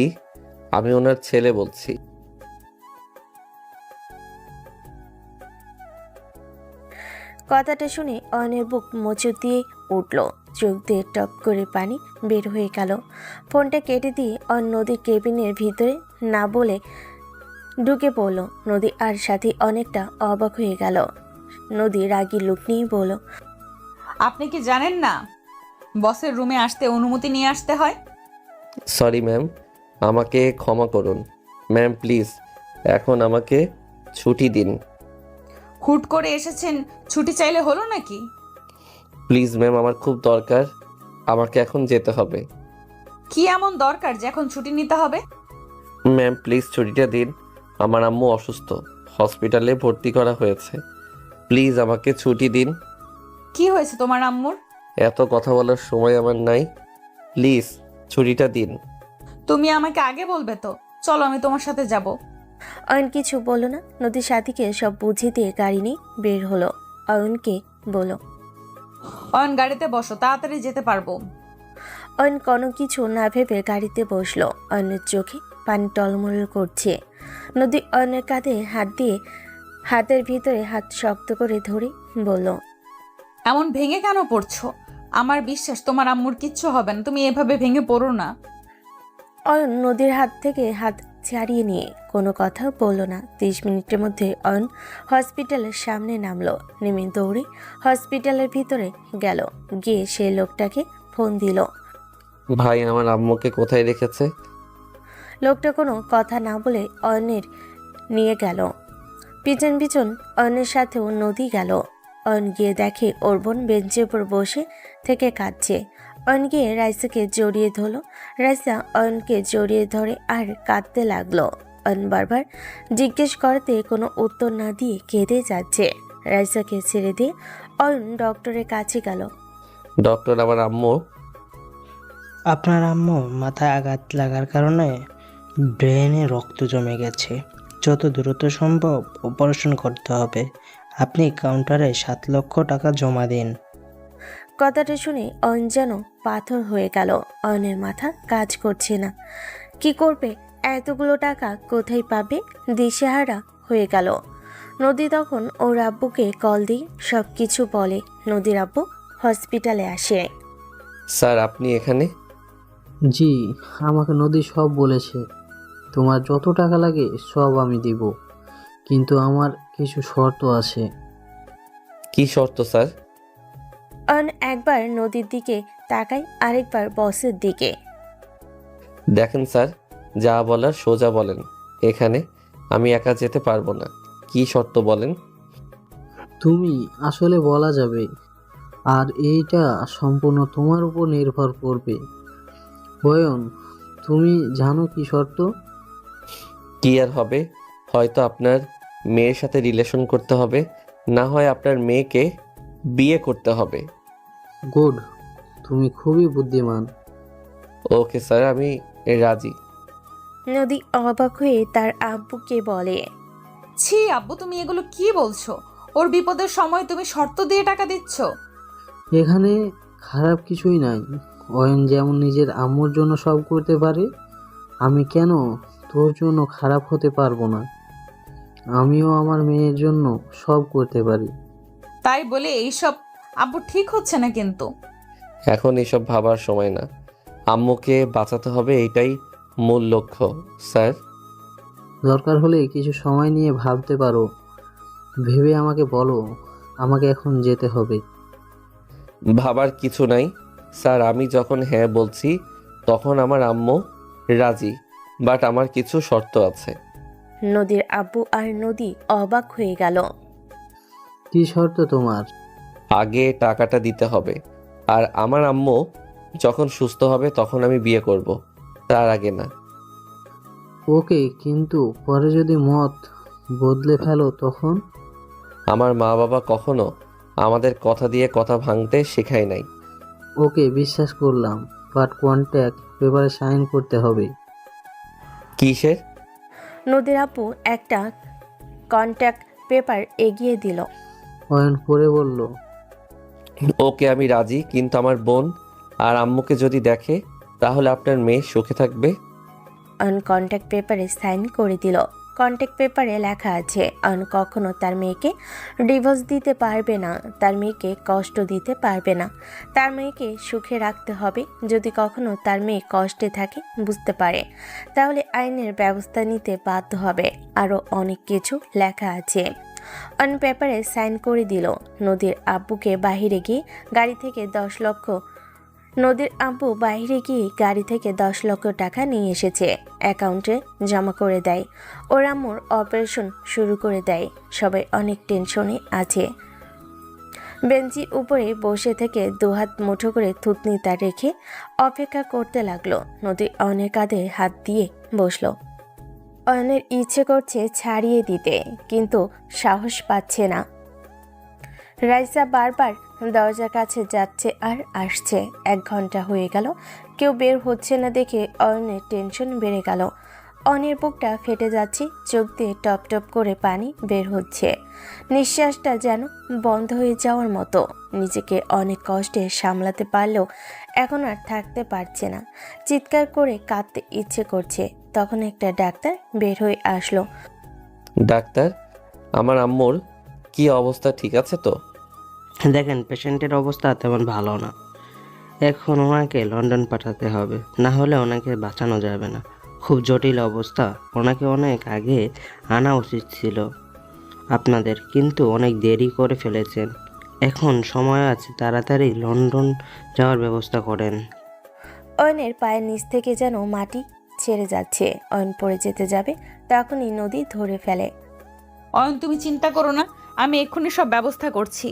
আমি ওনার ছেলে বলছি। কথাটা শুনে অয়নের বুক মোচড় দিয়ে উঠল, চোখ দিয়ে টপ করে পানি বের হয়ে গেল। ফোনটা কেটে দিয়ে অয়ন নদীর কেবিনের ভিতরে না বলে ঢুকে পড়ল। নদী আর সাথী অনেকটা অবাক হয়ে গেল। নদী রাগী লুক নিয়ে বলল, আপনি কি জানেন না বসের রুমে আসতে অনুমতি নিয়ে আসতে হয়? সরি ম্যাম, আমাকে ক্ষমা করুন। ম্যাম প্লিজ এখন আমাকে ছুটি দিন। হুট করে এসেছেন, ছুটি চাইলে হলো নাকি? প্লিজ ম্যাম আমার খুব দরকার, আমাকে এখন যেতে হবে। কি এমন দরকার যে এখন ছুটি নিতে হবে? ম্যাম প্লিজ ছুটিটা দিন, আমার আম্মু অসুস্থ, হসপিটালে ভর্তি করা হয়েছে, প্লিজ আমাকে ছুটি দিন। কি হয়েছে তোমার আম্মুর? এত কথা বলার সময় আমার নাই, প্লিজ ছুটিটা দিন। তুমি আমাকে আগে বলবে তো। চলো আমি তোমার সাথে যাব। অয়ন কিছু বলল না। নদীর সাথীকে সব বুঝিয়ে দিয়ে গাড়ি নিয়ে বের হলো। অয়নকে বলল। অয়ন গাড়িতে বসো, তাড়াতাড়ি যেতে পারবো। অয়ন কোনো কিছু না ভেবে গাড়িতে বসলো। অয়নের চোখে পানি টলমল করছে। নদী অয়নের কাঁধে হাত দিয়ে হাতের ভিতরে হাত শক্ত করে ধরে বলল। এমন ভেঙে কেন পড়ছো? আমার বিশ্বাস তোমার আম্মুর কিচ্ছু হবে না, তুমি এভাবে ভেঙে পড়ো না। অয়ন নদীর হাত থেকে হাত ছাড়িয়ে নিয়ে কোনো কথা বলল না। 30 মিনিটের মধ্যে অয়ন হসপিটালের সামনে নামলো। নেমে দৌড়ে হসপিটালের ভিতরে গেল। গিয়ে সে লোকটাকে ফোন দিল। ভাই আমার আম্মুকে কোথায় রেখেছে? লোকটা কোনো কথা না বলে অয়নের নিয়ে গেল। পিছন পিছন অয়নের সাথেও নদী গেল। অয়ন গিয়ে দেখে ওর বোন বেঞ্চের উপর বসে থেকে কাঁদছে। অয়ন গিয়ে রাইসাকে জড়িয়ে ধরলো। রাইসা অয়নকে জড়িয়ে ধরে আর কাঁদতে লাগলো। অয়ন বারবার জিজ্ঞেস করতে কোনো উত্তর না দিয়ে কেঁদে যাচ্ছে। রাইসাকে ছেড়ে দিয়ে অয়ন ডক্টরের কাছে গেল। ডক্টর আমার আম্মু। আপনার আম্মু মাথায় আঘাত লাগার কারণে ব্রেনে রক্ত জমে গেছে, যত দ্রুত সম্ভব অপারেশন করতে হবে। আপনি কাউন্টারে 7 লক্ষ টাকা জমা দিন। কথাটা শুনে অয়ন যেন পাথর হয়ে গেল। অয়নের মাথা কাজ করছে না। কি করবে? এতগুলো টাকা কোথায় পাবে? দিশেহারা হয়ে গেল। নদী তখন ওর আব্বুকে কল দিয়ে সব কিছু বলে। নদীর আব্বু হসপিটালে আসে। স্যার আপনি এখানে? জি, আমাকে নদী সব বলেছে। তোমার যত টাকা লাগে সব আমি দিব, কিন্তু আমার কিছু শর্ত আছে। কি শর্ত স্যার? অয়ন একবার নদীর দিকে তাকায়, আরেকবার বসের দিকে। দেখেন স্যার, যা বলার সোজা বলেন, এখানে আমি একা যেতে পারবো না। কি শর্ত বলেন? তুমি আসলে বলা যাবে, আর এইটা সম্পূর্ণ তোমার উপর নির্ভর করবে। বয়ন, তুমি জানো কি শর্ত? কি আর হবে, হয়তো আপনার মেয়ের সাথে রিলেশন করতে হবে, না হয় আপনার মেয়েকে বিয়ে করতে হবে। গুড, তুমি খুবই বুদ্ধিমান। ওকে স্যার, আমি রাজি। নদী অবাক হয়ে তার আব্বুকে বলে। ছি আব্বু, তুমি এগুলো কি বলছো? ওর বিপদের সময় তুমি শর্ত দিয়ে টাকা দিচ্ছ? এখানে খারাপ কিছুই নাই। অয়ন যেমন নিজের আম্মুর জন্য সব করতে পারে, আমি কেন তোর জন্য খারাপ হতে পারবো না? আমিও আমার মেয়ের জন্য সব করতে পারি। তাই বলে এইসব আব্বু ঠিক হচ্ছে না কিন্তু। এখন এসব ভাবার সময় না, আম্মুকে বাঁচাতে হবে, এইটাই মূল লক্ষ্য স্যার। দরকার হলে কিছু সময় নিয়ে ভাবতে পারো। ভেবে আমাকে বলো, আমাকে এখন যেতে হবে। ভাবার কিছু নাই স্যার, আমি যখন হ্যাঁ বলছি তখন আমার আম্মু রাজি, বাট আমার কিছু শর্ত আছে। নদীর আব্বু আর নদী অবাক হয়ে গেল। কি শর্ত তোমার? আগে টাকাটা দিতে হবে, আর আমার আম্মু যখন সুস্থ হবে তখন আমি বিয়ে করব, তার আগে না। ওকে, কিন্তু পরে যদি মত বদলে ফেলো তখন? আমার মা বাবা কখনো আমাদের কথা দিয়ে কথা ভাঙতে শেখায় নাই। ওকে, বিশ্বাস করলাম, বাট কন্ট্যাক্ট পেপারে সাইন করতে হবে। কিসের? নদীর আব্বু একটা কন্ট্যাক্ট পেপার এগিয়ে দিল। অয়ন করে বলল। ওকে আমি রাজি, কিন্তু আমার বোন আর আম্মুকে যদি দেখে তাহলে আপনার মেয়ে সুখে থাকবে। অয়ন কন্ট্যাক্ট পেপারে সাইন করে দিল। কন্ট্যাক্ট পেপারে লেখা আছে অয়ন কখনো তার মেয়েকে ডিভোর্স দিতে পারবে না, তার মেয়েকে কষ্ট দিতে পারবে না, তার মেয়েকে সুখে রাখতে হবে। যদি কখনো তার মেয়ে কষ্টে থাকে বুঝতে পারে, তাহলে আইনের ব্যবস্থা নিতে বাধ্য হবে। আরও অনেক কিছু লেখা আছে। অয়ন পেপারে সাইন করে দিল। নদীর আব্বুকে বাহিরে গিয়ে গাড়ি থেকে 10 লক্ষ নদীর আব্বু বাইরে গিয়ে গাড়ি থেকে 10 লক্ষ টাকা নিয়ে এসেছে, অ্যাকাউন্টে জমা করে দেয়। ওর আম্মুর অপারেশন শুরু করে দেয়। সবাই অনেক টেনশনে আছে। বেঞ্চির উপরে বসে থেকে দুহাত মুঠো করে থুতনিটা রেখে অপেক্ষা করতে লাগলো। নদী অনেক কাঁধে হাত দিয়ে বসলো। অয়নের ইচ্ছে করছে ছাড়িয়ে দিতে, কিন্তু সাহস পাচ্ছে না। রাইসা বারবার দরজার কাছে যাচ্ছে আর আসছে। 1 ঘন্টা হয়ে গেল, কেউ বের হচ্ছে না দেখে অয়নের টেনশন বেড়ে গেল। অয়নের বুকটা ফেটে যাচ্ছে, চোখ দিয়ে টপ টপ করে পানি বের হচ্ছে। নিঃশ্বাসটা যেন বন্ধ হয়ে যাওয়ার মতো। নিজেকে অনেক কষ্টে সামলাতে পারলেও এখন আর থাকতে পারছে না। চিৎকার করে কাঁদতে ইচ্ছে করছে। তখন একটা ডাক্তার বের হয়ে আসলো। ডাক্তার, আমার আম্মুর কি অবস্থা, ঠিক আছে তো? দেখেন, পেশেন্টের অবস্থা তেমন ভালো না। এখন ওনাকে লন্ডন পাঠাতে হবে, না হলে ওনাকে বাঁচানো যাবে না। খুব জটিল অবস্থা। ওনাকে অনেক আগে আনা উচিত ছিল আপনাদের, কিন্তু অনেক দেরি করে ফেলেছেন। এখন সময় আছে, তাড়াতাড়ি লন্ডন যাওয়ার ব্যবস্থা করেন। অয়নের পায়ের নিচ থেকে যেন মাটি ছেড়ে যাচ্ছে। অয়ন পড়ে যেতে যাবে, তখনই নদী ধরে ফেলে। অয়ন, তুমি চিন্তা করো না, আমি এক্ষুনি সব ব্যবস্থা করছি।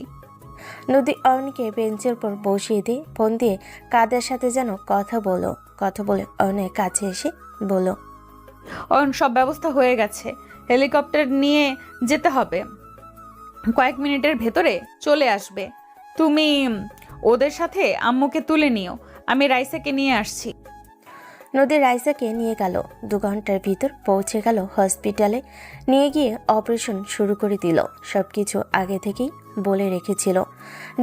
নদী অয়নকে বেঞ্চের উপর বসিয়ে দিয়ে ফোন দিয়ে কাদের সাথে যেন কথা বলে অয়নের কাছে এসে বলল, অয়ন, সব ব্যবস্থা হয়ে গেছে। হেলিকপ্টার নিয়ে যেতে হবে, কয়েক মিনিটের ভেতরে চলে আসবে। তুমি ওদের সাথে আম্মুকে তুলে নিও, আমি রাইসাকে নিয়ে আসছি। নদী রাইসাকে নিয়ে গেল। 2 ঘন্টার ভিতর পৌঁছে গেল হসপিটালে। নিয়ে গিয়ে অপারেশন শুরু করে দিল। সবকিছু আগে থেকেই বলে রেখেছিল,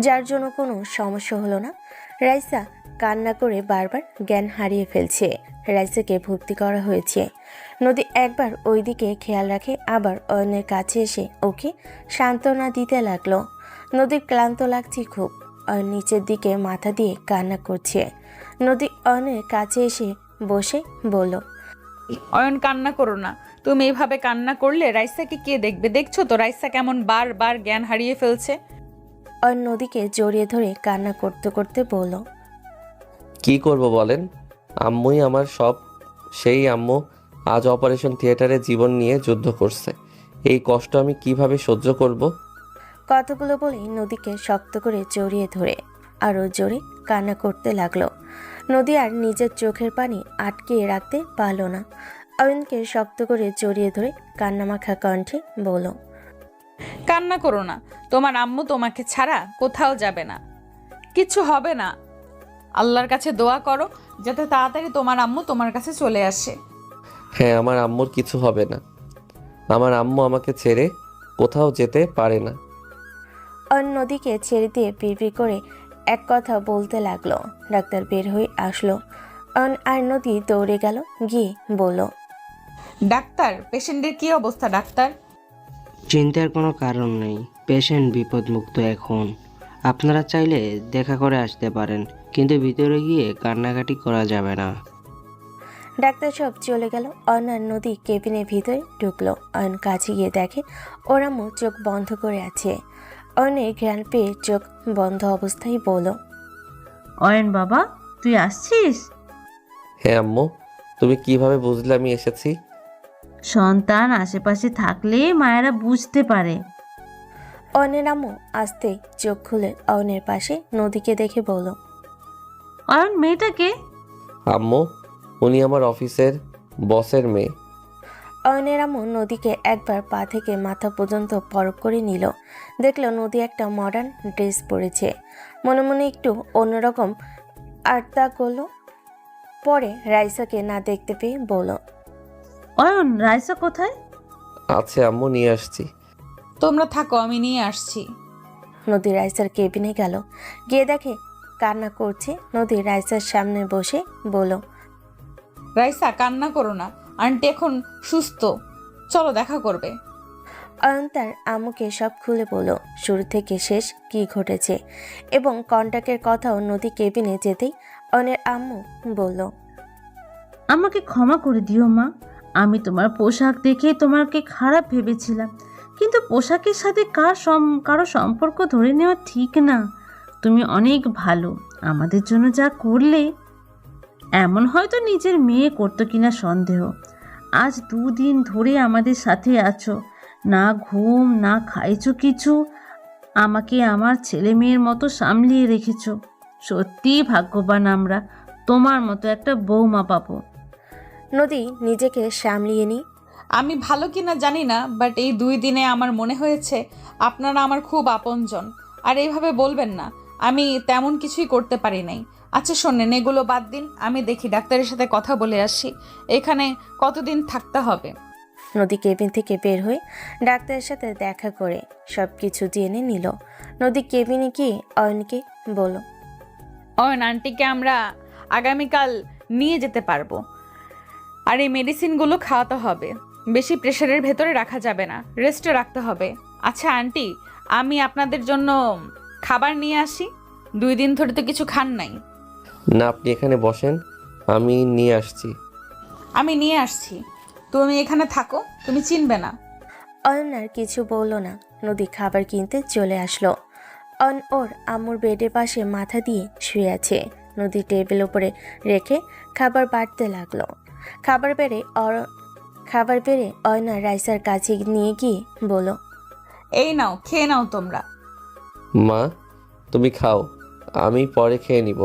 যার জন্য কোনো সমস্যা হলো না। রাইসা কান্না করে বারবার জ্ঞান হারিয়ে ফেলছে। রাইসাকে ভর্তি করা হয়েছে। নদী একবার ওইদিকে খেয়াল রাখে, আবার অয়নের কাছে এসে ওকে সান্ত্বনা দিতে লাগলো। নদীর ক্লান্ত লাগছে খুব। অয়ন নিচের দিকে মাথা দিয়ে কান্না করছে। নদী অয়নের কাছে এসে বসে বলল, অয়ন, কান্না করো না। তুমি এইভাবে কান্না করলে রাইসাকে কে দেখবে? দেখছো তো রাইসা কেমন বারবার জ্ঞান হারিয়ে ফেলছে। অয়ন নদীকে জড়িয়ে ধরে কান্না করতে করতে বলল, কি করব বলেন? আম্মুই আমার সব। সেই আম্মু আজ অপারেশন থিয়েটারে জীবন নিয়ে যুদ্ধ করছে। এই কষ্ট আমি কিভাবে সহ্য করব? কতগুলো বলেই নদীকে শক্ত করে জড়িয়ে ধরে আরও জোরে কান্না করতে লাগলো। নদী আর নিজের চোখের পানি আটকে রাখতে পারল না। অয়নকে শক্ত করে জড়িয়ে ধরে কান্নামাখা কণ্ঠে বলল, কান্না করো না, তোমার আম্মু তোমাকে ছাড়া কোথাও যাবে না, কিচ্ছু হবে না। আল্লাহর কাছে দোয়া করো যাতে তাড়াতাড়ি তোমার আম্মু তোমার কাছে চলে আসে। হ্যাঁ, আমার আম্মুর কিছু হবে না। আমার আম্মু আমাকে ছেড়ে কোথাও যেতে পারে না। অয়ন নদীকে ছেড়ে দিয়ে বিড়বিড় করে এক কথা বলতে লাগলো। ডাক্তার বের হয়ে আসলো। অয়ন আর নদী দৌড়ে গেল, গিয়ে বলল, ডাক্তার, পেশেন্টের কি অবস্থা ডাক্তার? চিন্তার কোনো কারণ নেই, পেশেন্ট বিপদমুক্ত এখন। আপনারা চাইলে দেখা করে আসতে পারেন, কিন্তু ভিতরে গিয়ে কান্নাকাটি করা যাবে না। ডাক্তার সব চলে গেল। অয়ন আর নদী কেবিনের ভিতরে ঢুকলো। অয়ন কাছে গিয়ে দেখে ওর আম্মু চোখ বন্ধ করে আছে। অয়নের ঘ্রাণ পেয়ে চোখ বন্ধ অবস্থায় বলল, অয়ন বাবা, তুই আসছিস? হ্যাঁ আম্মু, তুমি কিভাবে বুঝলে আমি এসেছি? সন্তান আশেপাশে থাকলে মায়েরা বুঝতে পারে। অয়নের আম্মু আসতেই চোখ খুলে অয়নের পাশে নদীকে দেখে বলল, অয়ন, মেয়েটাকে? আম্মু, উনি আমার অফিসের বসের মেয়ে। অয়নের আম্মু নদীকে একবার পা থেকে মাথা পর্যন্ত পরখ করে নিল। দেখলো নদী একটা মডার্ন ড্রেস পরেছে। মনে মনে একটু অন্যরকম আর্তা করলো। পরে রাইসাকে না দেখতে পেয়ে বলল, অয়ন, রাইসা কোথায়? আছে আম্মু, নিয়ে আসছি। তোমরা থাকো, আমি নিয়ে আসছি। নদী রাইসার কেবিনে গেল। গিয়ে দেখে কান্না করছে। নদী রাইসার সামনে বসে বলল, রাইসা, কান্না করো না, আন্টি এখন সুস্থ, চলো দেখা করবে। অয়ন তার আম্মুকে সব খুলে বলল, শুরু থেকে শেষ কি ঘটেছে এবং কন্টাক্টের কথাও। নদী কেবিনে যেতেই অয়নের আম্মু বলল, আমাকে ক্ষমা করে দিও মা। আমি তোমার পোশাক দেখে তোমাকে খারাপ ভেবেছিলাম, কিন্তু পোশাকের সাথে কারো সম্পর্ক ধরে নেওয়া ঠিক না। তুমি অনেক ভালো, আমাদের জন্য যা করলে। এমন হয়তো নিজের মেয়ে করতো কিনা সন্দেহ। আজ 2 দিন ধরে আমাদের সাথে আছো, না ঘুম না খাইছো কিছু, আমাকে আমার ছেলে মেয়ের মতো সামলিয়ে রেখেছো। সত্যিই ভাগ্যবান আমরা, তোমার মতো একটা বৌমা পাবো। নদী নিজেকে সামলিয়ে নি। আমি ভালো কিনা জানি না, বাট এই 2 দিনে আমার মনে হয়েছে আপনারা আমার খুব আপনজন। আর এইভাবে বলবেন না, আমি তেমন কিছুই করতে পারি নাই। আচ্ছা শোনেন, এগুলো বাদ দিন, আমি দেখি ডাক্তারের সাথে কথা বলে আসি। এখানে কতদিন থাকতে হবে? নদী কেবিন থেকে বের হয়ে ডাক্তারের সাথে দেখা করে সব কিছু জেনে নিল। নদী কেবিনে গিয়ে অয়নকে বলল, অয়ন আন্টিকে আমরা আগামীকাল নিয়ে যেতে পারবো। আর এই মেডিসিনগুলো খাওয়াতে হবে, বেশি প্রেশারের ভেতরে রাখা যাবে না, রেস্টে রাখতে হবে। আচ্ছা আন্টি, আমি আপনাদের জন্য খাবার নিয়ে আসি। 2 দিন ধরে তো কিছু খান নাই। না, আপনি এখানে বসেন, আমি নিয়ে আসছি। আমি নিয়ে আসছি, তুমি এখানে থাকো, তুমি চিনবে না। অয়ন আর কিছু বলল না। নদী খাবার কিনতে চলে আসলো। অয়ন ওর আম্মুর বেডের পাশে মাথা দিয়ে শুয়ে আছে। নদী টেবিল উপরে রেখে খাবার বাড়তে লাগলো। খাবার বেড়ে অয়ন আর রাইসার কাছে নিয়ে গিয়ে বলল, এই নাও, খেয়ে নাও তোমরা। মা, তুমি খাও, আমি পরে খেয়ে নিব।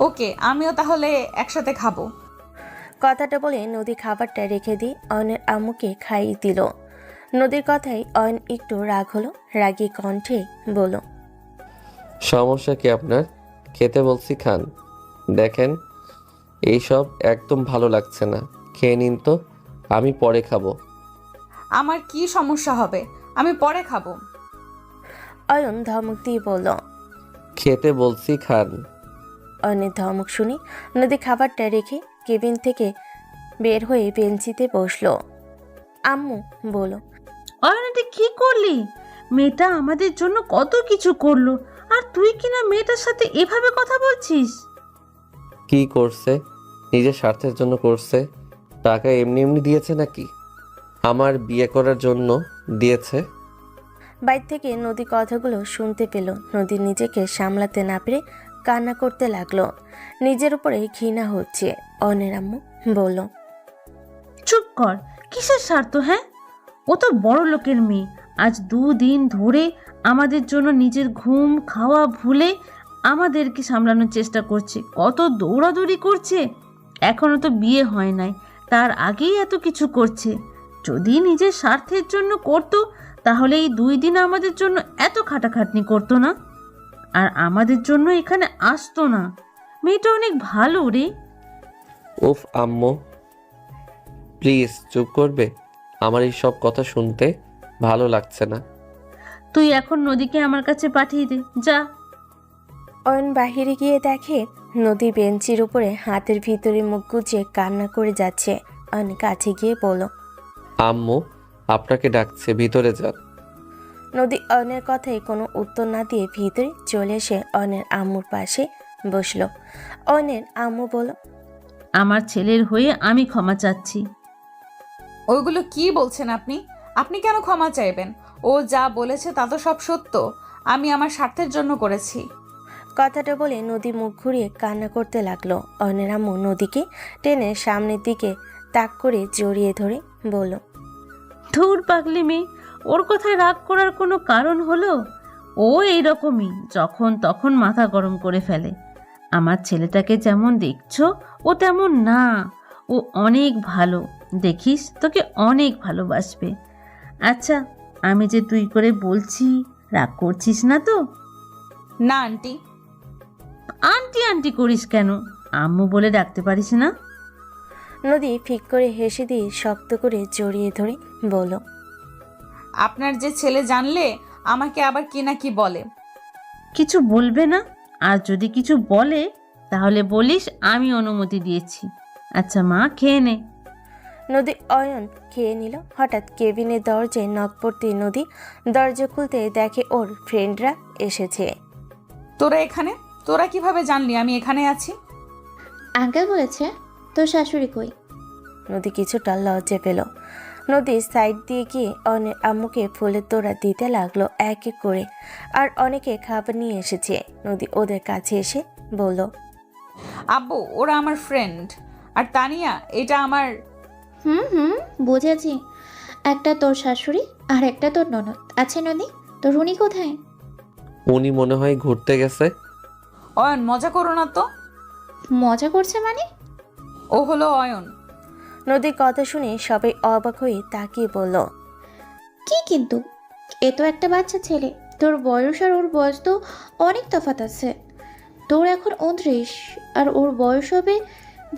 ওকে, আমিও তাহলে একসাথে খাবো। কথাটা বলে নদী খাবারটা রেখে দিয়ে অয়নের আম্মুকে খাইয়ে দিল। নদীর কথায় অয়ন একটু রাগ হলো। রাগী কণ্ঠে বলল, সমস্যা কি আপনার? খেতে বলছি খান। দেখেন, এইসব একদম ভালো লাগছে না, খেয়ে নিন তো, আমি পরে খাবো। আমার কি সমস্যা হবে? আমি পরে খাবো। অয়ন ধমক দিয়ে বলল। খেতে বলছি খান। অয়নের ধমক শুনে নদী খাবারটা রেখে কেবিন থেকে বের হয়ে বেঞ্চিতে বসলো। আম্মু বলল, অয়নাটি কি করলি? মেয়েটা আমাদের জন্য কত কিছু করলো, আর তুই কিনা মেয়েটার সাথে এভাবে কথা বলছিস? কি করছে? নিজের স্বার্থের জন্য করছে। টাকা এমনি এমনি দিয়েছে নাকি? আমার বিয়ে করার জন্য দিয়েছে। বাইরে থেকে নদী কথাগুলো শুনতে পেল। নদী নিজেকে সামলাতে না পেরে কান্না করতে লাগলো। নিজের উপরে ঘৃণা হচ্ছে। অয়নের আম্মু বলল, চুপ কর, কিসের স্বার্থ? হ্যাঁ, ও তো বড় লোকের মেয়ে। আজ 2 দিন ধরে আমাদের জন্য নিজের ঘুম খাওয়া ভুলে আমাদেরকে সামলানোর চেষ্টা করছে, কত দৌড়াদৌড়ি করছে। এখনো তো বিয়ে হয় নাই, তার আগেই এত কিছু করছে। যদি নিজের স্বার্থের জন্য করতো তাহলে এই 2 দিন আমাদের জন্য এত খাটাখাটনি করতো না, আর আমাদের জন্য এখানে আসতো না। মেয়েটা অনেক ভালো রে। উফ আম্মু, প্লিজ চুপ করবে? আমার এই সব কথা শুনতে ভালো লাগছে না। তুই এখন নদীকে আমার কাছে পাঠিয়ে দে, যা। অয়ন বাহিরে গিয়ে দেখে নদী বেঞ্চির উপরে হাতের ভিতরে মুখ গুজে কান্না করে যাচ্ছে। অয়ন কাছে গিয়ে বলল, আম্মু আপনাকে ডাকছে, ভিতরে যান। নদী অয়নের কথায় কোনো উত্তর না দিয়ে ভিতরে চলে এসে অয়নের আম্মুর পাশে বসলো। অয়নের আম্মু বলল, আমার ছেলের হয়ে আমি ক্ষমা চাচ্ছি। ওইগুলো কি বলছেন আপনি? আপনি কেন ক্ষমা চাইবেন? ও যা বলেছে তা তো সব সত্য। আমি আমার স্বার্থের জন্য করেছি। কথাটা বলে নদী মুখ ঘুরিয়ে কান্না করতে লাগলো। অয়নের আম্মু নদীকে টেনে সামনের দিকে তাক করে জড়িয়ে ধরে বলল, ধুর পাগলি মেয়ে, ওর কথায় রাগ করার কোনো কারণ হলো? ও এইরকমই, যখন তখন মাথা গরম করে ফেলে। আমার ছেলেটাকে যেমন দেখছো ও তেমন না, ও অনেক ভালো। দেখিস, তোকে অনেক ভালোবাসবে। আচ্ছা, আমি যে তুই করে বলছি, রাগ করছিস না তো? না আন্টি। আন্টি আন্টি করিস কেন? আম্মু বলে ডাকতে পারিস না? নদী ফিক করে হেসে দিয়ে শক্ত করে জড়িয়ে ধরে বলল, আপনার যে ছেলে জানলে আমাকে আবার কি না কি বলে। কিছু বলবে না? আর যদি কিছু বলে তাহলে বলিস আমি অনুমতি দিয়েছি। আচ্ছা মা, খেয়ে নে। নদী অয়ন খেয়ে নিল। হঠাৎ কেবিনের দরজায় নক পড়তে নদী দরজা খুলতে দেখে ওর ফ্রেন্ডরা এসেছে। তোরা এখানে? তোরা কিভাবে জানলি আমি এখানে আছি? আঙ্কেল বলেছে। তোর শাশুড়ি কই? নদী কিছুটা লজ্জা পেল। নদী সাইড দিয়ে গিয়ে অনেক আম্মুকে ফুলের তোড়া দিতে লাগলো এক এক করে। আর অনেকে খাবার নিয়ে এসেছে। নদী ওদের কাছে এসে বলল, আব্বু, ওরা আমার ফ্রেন্ড। আর তানিয়া, এটা আমার। হুম, বুঝেছি। একটা তোর শাশুড়ি আর একটা তোর ননদ। আচ্ছা নদী, তোর উনি কোথায়? উনি মনে হয় ঘুরতে গেছে। অয়ন, মজা করো না তো। মজা করছে মানে? ও হলো অয়ন। নদীর কথা শুনে সবাই অবাক হয়ে তাকিয়ে বলল, কি কিন্তু? এ তো একটা বাচ্চা ছেলে। তোর বয়স আর ওর বয়স তো অনেক তফাৎ আছে। তোর এখন 29 আর ওর বয়স হবে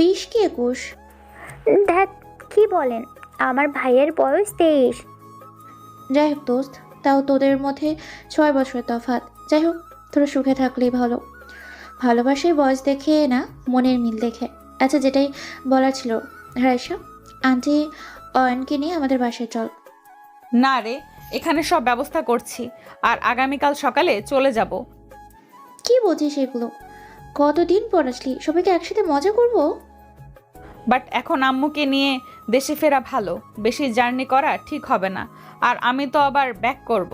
20 কি 21। ধ্যাত, কি বলেন? আমার ভাইয়ের বয়স 23। যাই হোক দোস্ত, তাও তোদের মধ্যে 6 বছরের তফাৎ। যাই হোক, তোরা সুখে থাকলেই ভালো। ভালোবাসার বয়স দেখে না, মনের মিল দেখে। আচ্ছা, যেটাই বলার ছিল, রাইসা আন্টি, অয়নকে নিয়ে আমাদের বাসায় চল। না রে, এখানে সব ব্যবস্থা করছি, আর আগামীকাল সকালে চলে যাব। কি বলছিস এগুলো? কতদিন পর আসলি, সবাইকে একসাথে মজা করব। বাট এখন আম্মুকে নিয়ে দেশে ফেরা ভালো। বেশি জার্নি করা ঠিক হবে না। আর আমি তো আবার ব্যাক করব।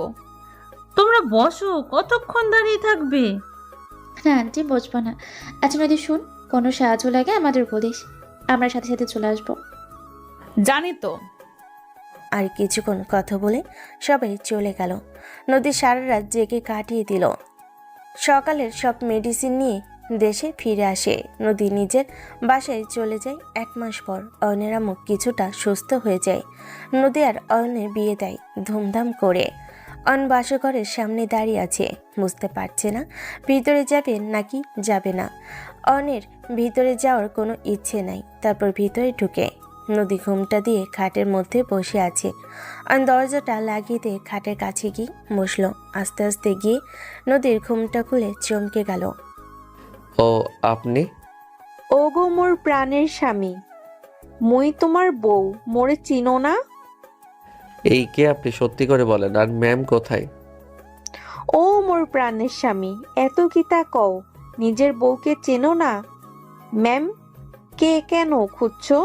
তোমরা বসো, কতক্ষণ দাঁড়িয়ে থাকবে? না আন্টি, বসবো না। আচ্ছা নদী শোন, কোনো সাহায্য লাগে আমাদের বলিস, আমরা সাথে সাথে চলে আসবো। জানি তো। আর কিছুক্ষণ কথা বলে সবাই চলে গেল। নদী সারা রাত জেগে কাটিয়ে দিল। সকালের সব মেডিসিন নিয়ে দেশে ফিরে আসে। নদী নিজের বাসায় চলে যায় 1 মাস পর। অয়নের আম্মু কিছুটা সুস্থ হয়ে যায়। নদী আর অয়নের বিয়ে দেয় ধুমধাম করে। অয়ন বাসঘরের সামনে দাঁড়িয়ে আছে, বুঝতে পারছে না ভিতরে যাবে নাকি যাবে না। অয়নের ভিতরে যাওয়ার কোনো ইচ্ছে নাই। তারপর ভিতরে ঢুকে নদী ঘুমটা দিয়ে খাটের মধ্যে বসে আছে। অয়ন দরজাটা লাগিয়ে দিয়ে খাটের কাছে গিয়ে বসলো। আস্তে আস্তে গিয়ে নদীর ঘুমটা খুলে চমকে গেল। ও আপনি? ওগো মোর প্রাণের স্বামী, মুই তোমার বউ, মোরে চিনো না? এই কে আপনি, সত্যি করে বলেন। আর ম্যাম কোথায়? ও মোর প্রাণের স্বামী, এত কিতা কও, নিজের বউকে চেনো না? ম্যাম কে, কেন খুঁজছো?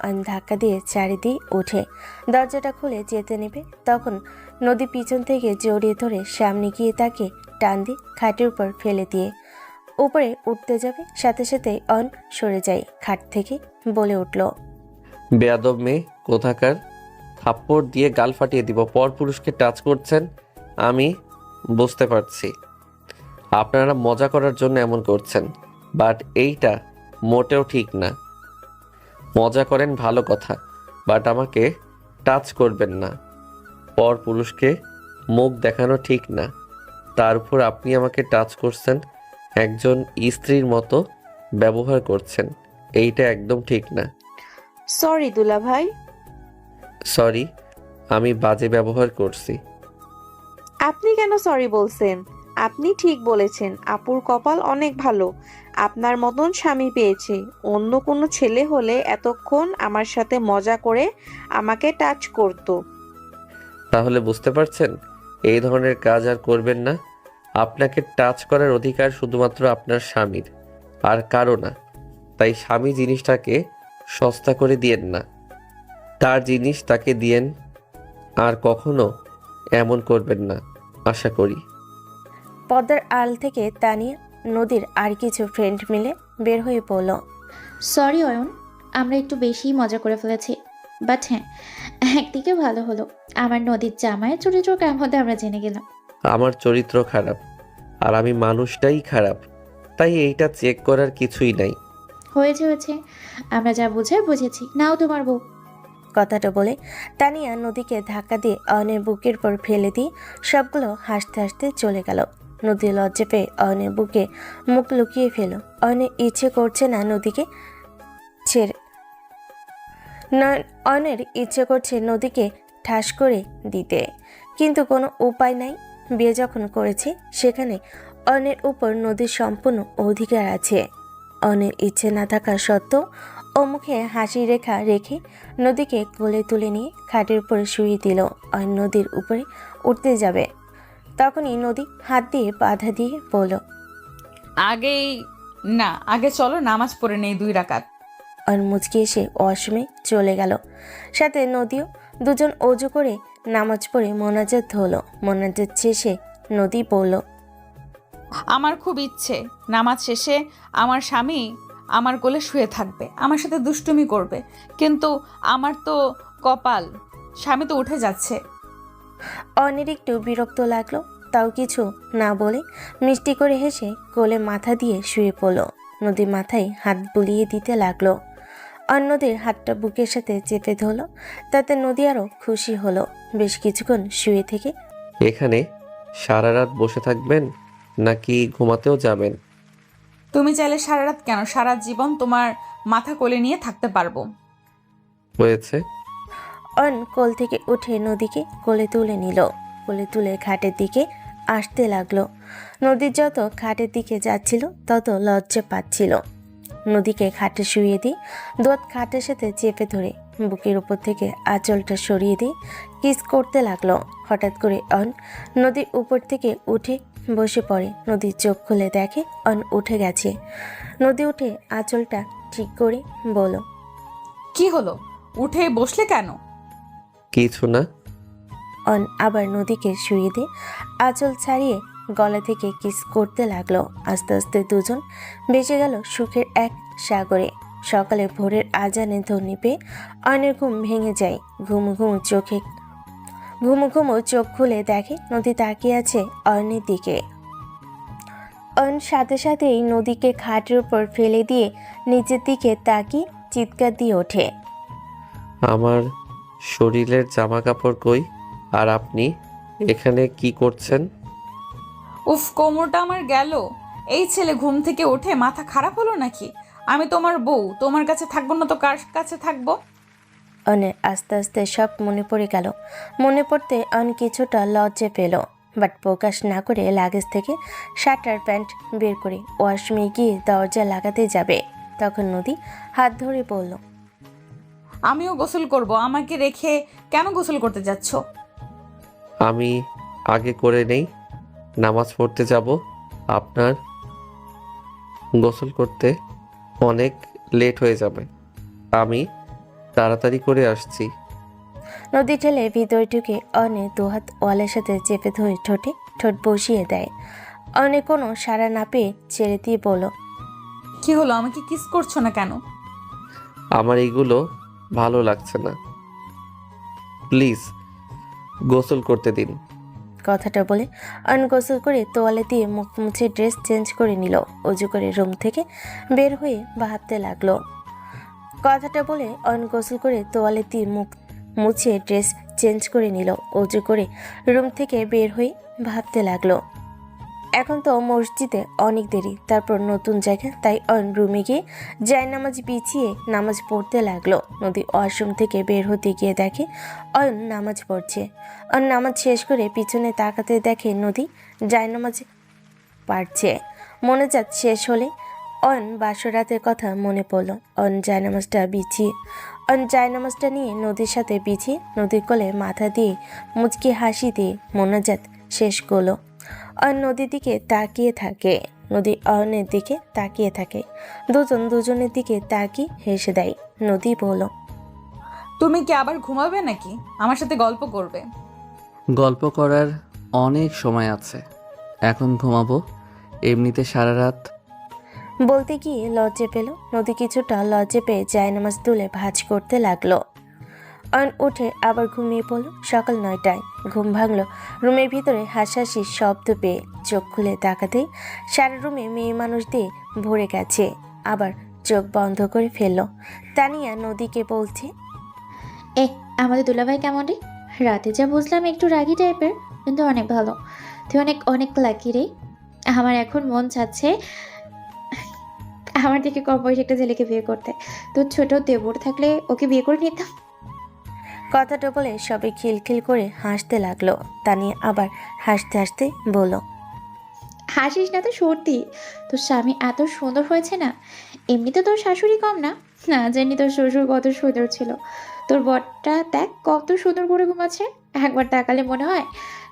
অয়ন ধাক্কা দিয়ে চারিদিকে উঠে দরজাটা খুলে যেতে নেবে, তখন নদী পিছন থেকে জড়িয়ে ধরে সামনে গিয়ে তাকে টান দিয়ে খাটের উপর ফেলে দিয়ে উপরে উঠতে যাবে, সাথে সাথে অয়ন সরে যায় খাট থেকে, বলে উঠল, বেয়াদব মেয়ে কোথাকার, থাপ্পড় দিয়ে গাল ফাটিয়ে দিব। পর পুরুষকে টাচ করছেন, আমি বুঝতে পারছি আপনারা মজা করার জন্য এমন করছেন, বাট এইটা মোটেও ঠিক না। মজা করেন ভালো কথা, বাট আমাকে টাচ করবেন না। পর পুরুষকে মুখ দেখানো ঠিক না। তার উপর আপনি আমাকে টাচ করছেন, একজন স্ত্রীর মতো ব্যবহার করছেন, এইটা একদম ঠিক না। সরি দুলা ভাই। সরি, আমি বাজে ব্যবহার করছি। আপনি কেন সরি বলছেন? আপনি ঠিক বলেছেন, আপুর কপাল অনেক ভালো, আপনার মতন স্বামী পেয়েছে। অন্য কোনো ছেলে হলে এতক্ষণ আমার সাথে মজা করে আমাকে টাচ করতো। তাহলে বুঝতে পারছেন, এই ধরনের কাজ আর করবেন না। আপনাকে টাচ করার অধিকার শুধুমাত্র আপনার স্বামীর, আর কারো না। তাই স্বামী জিনিসটাকে সস্তা করে দিয়েন না, তার জিনিস তাকে দিয়েন। আর কখনো এমন করবেন না, আশা করি। পদ্মার আল থেকে তানিয়া, নদীর আর কিছু ফ্রেন্ড মিলে বের হয়ে পড়ল। সরি অয়ন, আমরা একটু বেশিই মজা করে ফেলেছি। বাট হ্যাঁ, একদিকে ভালো হলো, আমার নদীর জামাইয়ের চরিত্র কেমন আমরা জেনে গেলাম। আমার চরিত্র খারাপ আর আমি মানুষটাই খারাপ, তাই এইটা চেক করার কিছুই নাই। হয়েছে, আমরা যা বোঝার বুঝেছি, নাও তোমার বউ। কথাটা বলে তানিয়া নদীকে ধাক্কা দিয়ে অয়নের বুকের পর ফেলে দিয়ে সবগুলো হাসতে হাসতে চলে গেল। নদী লজ্জা পেয়ে অয়নের বুকে মুখ লুকিয়ে ফেল। অয়নের ইচ্ছে করছে না নদীকে ছেড়ে, অয়নের ইচ্ছে করছে নদীকে ঠাস করে দিতে, কিন্তু কোনো উপায় নাই। বিয়ে যখন করেছে সেখানে অয়নের উপর নদীর সম্পূর্ণ অধিকার আছে। অয়নের ইচ্ছে না থাকা সত্ত্বেও ও মুখে হাসি রেখা রেখে নদীকে কোলে তুলে নিয়ে খাটের উপরে শুয়ে দিল। অয়ন নদীর উপরে উঠতে যাবে, তখনই নদী হাত দিয়ে বাধা দিয়ে বলল, আগে চলো নামাজ পড়ে নেই 2 রাকাত। অয়ন মুচকি এসে ওয়াশরুমে চলে গেল, সাথে নদীও। দুজন অজু করে নামাজ পড়ে মোনাজাত হলো। মোনাজাত শেষে নদী বলল, আমার খুব ইচ্ছে নামাজ শেষে আমার স্বামী আমার কোলে শুয়ে থাকবে, আমার সাথে দুষ্টুমি করবে, কিন্তু আমার তো কপাল, স্বামী তো উঠে যাচ্ছে। অয়নের একটু বিরক্ত লাগলো, তাও কিছু না বলে মিষ্টি করে হেসে কোলে মাথা দিয়ে শুয়ে পড়ল। নদী মাথায় হাত বুলিয়ে দিতে লাগলো। অয়ন নদীর হাতটা বুকের সাথে চেপে ধরল, তাতে নদী আরও খুশি হলো। বেশ কিছুক্ষণ শুয়ে থেকে এখানে সারা রাত বসে থাকবেন নাকি ঘুমাতেও যাবেন? তুমি চাইলে সারা রাত কেন, সারা জীবন তোমার মাথা কোলে নিয়ে থাকতে পারবো। হয়েছে। অয়ন কোল থেকে উঠে নদীকে কোলে তুলে নিল। কোলে তুলে খাটের দিকে আসতে লাগলো। নদীর যত খাটের দিকে যাচ্ছিল তত লজ্জা পাচ্ছিল। নদীকে খাটে শুইয়ে দিই, দোয়াত খাটের সাথে চেপে ধরে বুকের উপর থেকে আঁচলটা সরিয়ে দিয়ে কিস করতে লাগলো। হঠাৎ করে অয়ন নদীর উপর থেকে উঠে বসে পড়ে। নদীর চোখ খুলে দেখে অয়ন উঠে গেছে। নদী উঠে আঁচলটা ঠিক করে বলল, কি হলো, উঠে বসলে কেন? কিছু না। অয়ন আবার নদীকে শুয়ে দিয়ে আঁচল ছাড়িয়ে গলা থেকে কিস করতে লাগলো। আস্তে আস্তে দুজন বেঁচে গেল সুখের এক সাগরে। সকালে ভোরের আজানে ধ্বনি পেয়ে অয়নের ঘুম ভেঙে যায়। ঘুমু ঘুমু চোখ খুলে দেখে নদী তাকিয়ে আছে অয়নের দিকে। অয়ন সাথে সাথেই নদীকে খাটের উপর ফেলে দিয়ে নিচের দিকে তাকিয়ে চিৎকার দিয়ে ওঠে, আমার শরীরের জামা কাপড় কই? আর আপনি এখানে কি করছেন? উফ, কোমরটা আমার গেল। এই ছেলে ঘুম থেকে ওঠে মাথা খারাপ হলো নাকি? আমি তোমার বউ, তোমার কাছে থাকবো না তো কার কাছে থাকবো? অয়নের আস্তে আস্তে সব মনে পড়ে গেল। মনে পড়তে অয়ন কিছুটা লজ্জা পেল, বাট প্রকাশ না করে লাগেজ থেকে শার্ট আর প্যান্ট বের করে ওয়াশরুমে গিয়ে দরজা লাগাতে যাবে। তখন নদী হাত ধরে বলল, আমিও গোসল করব, আমাকে রেখে কেন গোসল করতে যাচ্ছ? আমি আগে করে নেই, নামাজ পড়তে যাব। আপনার গোসল করতে অনেক লেট হয়ে যাবে, আমি তাড়াতাড়ি করে আসছি। নদী ঠেলে ভিতরে ঢুকে অয়নের দুহাত ওয়ালের সাথে চেপে ধরে ঠোঁট বসিয়ে দেয়। অয়নে কোনো সাড়া না পেয়ে ছেড়ে দিয়ে বলল, কি হলো, আমাকে কিস করছো না কেন? আমার এইগুলো ভালো লাগছে না, প্লিজ গোসল করতে দিন। কথাটা বলে অয়ন গোসল করে তোয়ালে দিয়ে মুখ মুছে ড্রেস চেঞ্জ করে নিল। অজু করে রুম থেকে বের হয়ে ভাবতে লাগলো। কথাটা বলে অয়ন গোসল করে তোয়ালে দিয়ে মুখ মুছে ড্রেস চেঞ্জ করে নিল। অজু করে রুম থেকে বের হয়ে ভাবতে লাগলো। এখন তো মসজিদে অনেক দেরি, তারপর নতুন জায়গা, তাই অয়ন রুমে গিয়ে জায়নামাজ বিছিয়ে নামাজ পড়তে লাগলো। নদী ওয়াশরুম থেকে বের হতে গিয়ে দেখে অয়ন নামাজ পড়ছে। অয়ন নামাজ শেষ করে পিছনে তাকাতে দেখে নদী জায়নামাজ পাড়ছে। মোনাজাত শেষ হলে অয়ন বাসরাতের কথা মনে পড়ল। অয়ন জায়নামাজটা নিয়ে নদীর সাথে বিছিয়ে নদীর কোলে মাথা দিয়ে মুচকি হাসি দিয়ে মোনাজাত শেষ করলো। অয়ন নদীর দিকে তাকিয়ে থাকে, নদী অয়নের দিকে তাকিয়ে থাকে। দুজনের দিকে তাকিয়ে হেসে দেয়। নদী বলল, তুমি কি আবার ঘুমাবে নাকি আমার সাথে গল্প করবে? গল্প করার অনেক সময় আছে, এখন ঘুমাবো। এমনিতে সারা রাত। বলতে গিয়ে লজ্জা পেল। নদী কিছুটা লজ্জা পেয়ে জায়নামাজ তুলে ভাঁজ করতে লাগলো। অয়ন উঠে আবার ঘুমিয়ে পড়ল। সকাল 9টায় ঘুম ভাঙল রুমের ভিতরে হাসাহাসির শব্দ পেয়ে। চোখ খুলে তাকাতেই সারা রুমে মেয়ে মানুষ দিয়ে ভরে গেছে। আবার চোখ বন্ধ করে ফেলল। তানিয়া নদীকে বলছে, আমাদের দুলাভাই কেমন রে? রাতে যা বুঝলাম একটু রাগী টাইপের, কিন্তু অনেক ভালো। তুই অনেক অনেক লাকি রে। আমার এখন মন চাচ্ছে আমার দিকে কম বয়সে একটা ছেলেকে বিয়ে করতে। তোর ছোট দেবর থাকলে ওকে বিয়ে করে নিতাম। কথাটা বলে সবে খিলখিল করে হাসতে লাগলো। তানিয়া আবার হাসতে হাসতে বলল, হাসিস না তো সর্দি, তোর স্বামী এত সুন্দর হয়েছে না। এমনিতে তোর শাশুড়ি কম না, না জানি তোর শ্বশুর কত সুন্দর ছিল। তোর বরটা দেখ কত সুন্দর করে ঘুমাচ্ছে। একবার তাকালে মনে হয়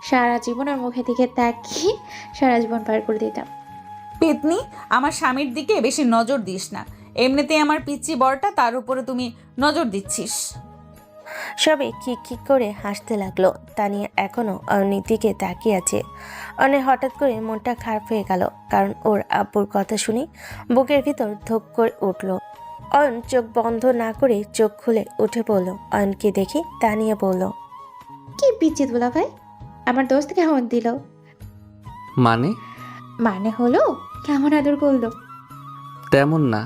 সারা জীবন ওর মুখে দিকে তাকিয়ে সারা জীবন পার করে দিতাম। পেতনি, আমার স্বামীর দিকে বেশি নজর দিস না। এমনিতেই আমার পিচ্চি বরটা, তার উপরে তুমি নজর দিচ্ছিস। সবে খিক করে হাসতে লাগলো। তানিয়া এখনো অয়নের দিকে তাকিয়ে আছে। অনেক হঠাৎ করে মনটা খারাপ হয়ে গেল, কারণ ওর আব্বুর কথা শুনে বুকের ভিতর ধক করে উঠল। অয়ন চোখ বন্ধ না করে চোখ খুলে উঠে পড়ল। অয়নকে দেখে তানিয়া বলল, কি পিচ্ছি দুলা ভাই, আমার দোস্ত কেমন দিল? মানে? মানে হলো কেমন আদর করলো? তেমন না।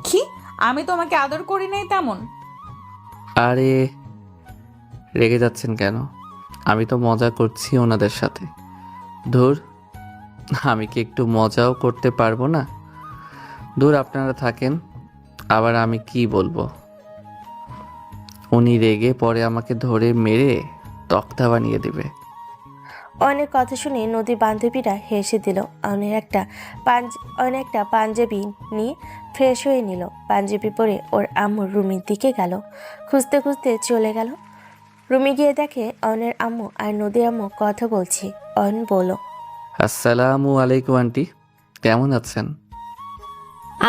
কি? আমি তোমাকে আদর করি নাই তেমন? আরে রেগে যাচ্ছেন কেন? আমি তো মজা করছি ওনাদের সাথে। ধুর, আমি কি একটু মজাও করতে পারবো না? দূর, আপনারা থাকেন। আবার আমি কি বলবো? উনি রেগে পরে আমাকে ধরে মেরে তক্তা বানিয়ে দেবে। অনেক কথা শুনে নদীর বান্ধবীরা হেসে দিল। অনেক একটা পাঞ্জাবি নিয়ে ফ্রেশ হয়ে নিল। পাঞ্জাবি পরে ওর আম্মুর রুমের দিকে গেল। খুঁজতে খুঁজতে চলে গেল। রুমে গিয়ে দেখে অয়নের আম্মু আর নদীর আম্মু কথা বলছে। অয়ন বলল, আসসালামু আলাইকুম আন্টি, কেমন আছেন?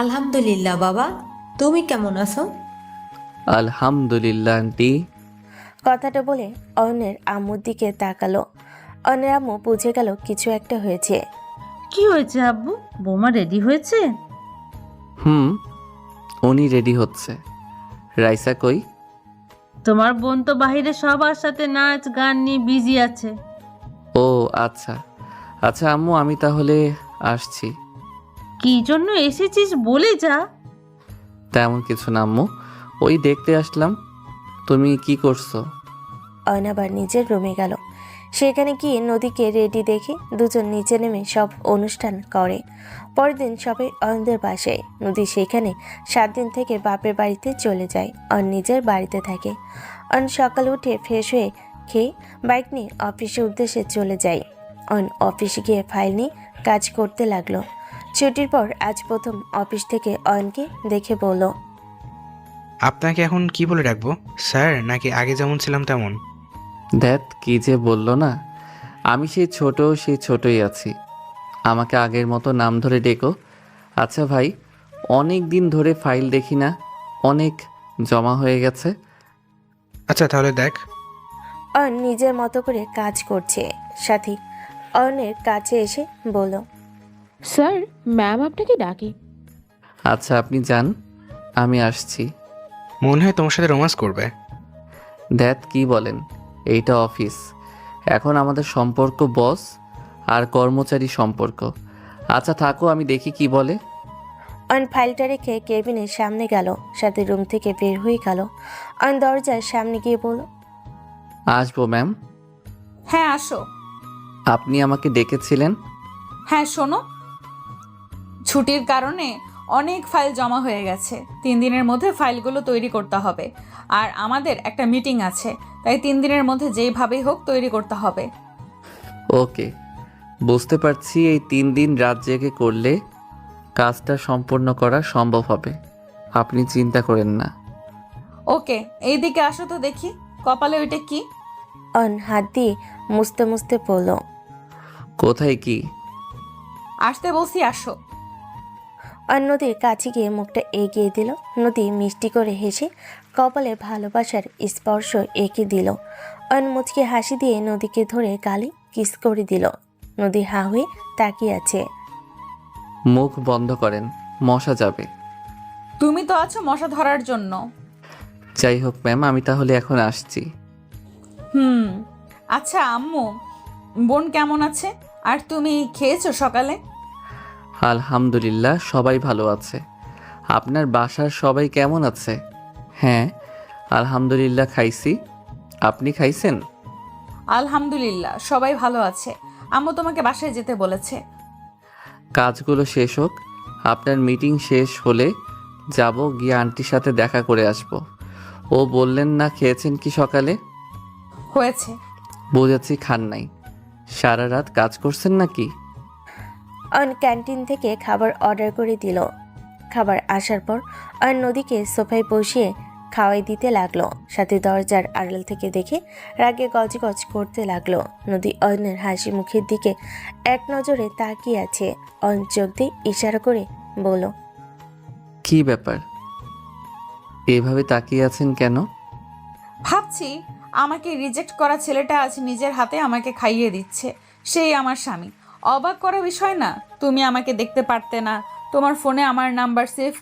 আলহামদুলিল্লাহ বাবা, তুমি কেমন আছো? আলহামদুলিল্লাহ আন্টি। কথাটা বলে অয়নের আম্মুর দিকে তাকালো। অয়নের আম্মু বুঝে গেল কিছু একটা হয়েছে। কি হয়েছে আব্বু? বৌমা রেডি হয়েছে? উনি রেডি হচ্ছে। রাইসা কই? তোমার বোন তো বাইরে সবার সাথে নাচ গান নিয়ে বিজি আছে। ও আচ্ছা আচ্ছা আম্মু, আমি তাহলে আসছি। কি জন্য এসেছিস বলে যা। তেমন কিছু না আম্মু, ওই দেখতে আসলাম। তুমি কি করছো? অয়ন আবার নিজের রুমে গেল। সেখানে গিয়ে নদীকে রেডি দেখে দুজন নিচে নেমে সব অনুষ্ঠান করে। পরের দিন সবাই অয়নদের বাসায়। নদী সেখানে 7 দিন থেকে বাপের বাড়িতে চলে যায়। অয়ন নিজের বাড়িতে থাকে। অয়ন সকালে উঠে ফ্রেশ হয়ে খেয়ে বাইক নিয়ে অফিসের উদ্দেশ্যে চলে যায়। অয়ন অফিসে গিয়ে ফাইল নিয়ে কাজ করতে লাগলো। ছুটির পর আজ প্রথম অফিস থেকে অয়নকে দেখে বলল, আপনাকে এখন কি বলে ডাকবো, স্যার নাকি আগে যেমন ছিলাম তেমন? দ্যাট কি যে বললো না, আমি সেই ছোটই আছি। আমাকে আগের মতো নাম ধরে ডেকো। আচ্ছা ভাই, অনেক দিন ধরে ফাইল দেখি না, অনেক জমা হয়ে গেছে। আচ্ছা তাহলে দেখ। অয়ন নিজের মতো করে কাজ করছে। সাথী অয়নের কাছে এসে বলল, স্যার, ম্যাম আপনাকে ডাকে। আচ্ছা আপনি যান, আমি আসছি। মনে হয় তোমার সাথে রোমান্স করবে। দ্যাট কি বলেন? এইটা অফিস, এখন আমাদের সম্পর্ক বস আর কর্মচারী সম্পর্ক। আচ্ছা থাকো, আমি দেখি কি বলে। অয়ন ফাইলটা রেখে কেবিনের সামনে গেল। সাথে রুম থেকে বের হয়ে গেল। অয়ন দরজার সামনে গিয়ে বলল, আসবো ম্যাম। হ্যাঁ আসো। আপনি আমাকে ডেকেছিলেন? হ্যাঁ শোনো, ছুটির কারণে অনেক ফাইল জমা হয়ে গেছে। 3 দিনের মধ্যে ফাইলগুলো তৈরি করতে হবে। আর আমাদের একটা মিটিং আছে, তাই 3 দিনের মধ্যে যেইভাবেই হোক তৈরি করতে হবে। ওকে, বুঝতে পারছি। এই 3 দিন রাত জেগে করলে কাজটা সম্পূর্ণ করা সম্ভব হবে, আপনি চিন্তা করেন না। ওকে, এইদিকে আসো তো দেখি, কপালে ওইটা কি? অয়ন হাত দিয়ে মুছতে মুছতে বলল, কোথায় কি? আসতে বলছি, আসো। অয়ন নদীর কাছে গিয়ে মুখটা এগিয়ে দিল। নদী মিষ্টি করে হেসে কপালে ভালোবাসার স্পর্শ এঁকে দিল। অয়ন মুচকে হাসি দিয়ে নদীকে ধরে গালে কিস করে দিল। নদী হা হয়ে তাকিয়ে আছে। মুখ বন্ধ করেন, মশা যাবে। তুমি তো আছো মশা ধরার জন্য। যাই হোক ম্যাম, আমি তাহলে এখন আসছি। আচ্ছা আম্মু, বোন কেমন আছে? আর তুমি খেয়েছো সকালে? আলহামদুলিল্লাহ, সবাই ভালো আছে। আপনার বাসার সবাই কেমন আছে? হ্যাঁ আলহামদুলিল্লাহ, খাইছি। আপনি খাইছেন? আলহামদুলিল্লাহ, সবাই ভালো আছে। আম্মু তোমাকে বাসায় যেতে বলেছে। কাজগুলো শেষ হোক, আপনার মিটিং শেষ হলে যাব, গিয়ে আন্টির সাথে দেখা করে আসব। ও বললেন না খেয়েছেন কি সকালে? হয়েছে। বুঝেছি, খান নাই। সারা রাত কাজ করছেন নাকি? অয়ন ক্যান্টিন থেকে খাবার অর্ডার করে দিল। খাবার আসার পর অয়ন নদীকে সোফায় বসিয়ে খাওয়াই দিতে লাগলো। সাথে দরজার আড়াল থেকে দেখে রাগে গজগজ করতে লাগলো। নদী অয়নের হাসি মুখের দিকে এক নজরে তাকিয়ে আছে। অয়ন চোখ দিয়ে ইশারা করে বলল, কি ব্যাপার, এভাবে তাকিয়ে আছেন কেন? ভাবছি আমাকে রিজেক্ট করা ছেলেটা আজ নিজের হাতে আমাকে খাইয়ে দিচ্ছে, সেই আমার স্বামী। অবাক করা বিষয় না? তুমি আমাকে দেখতে পারতে না, তোমার ফোনে আমার নাম্বার সেভ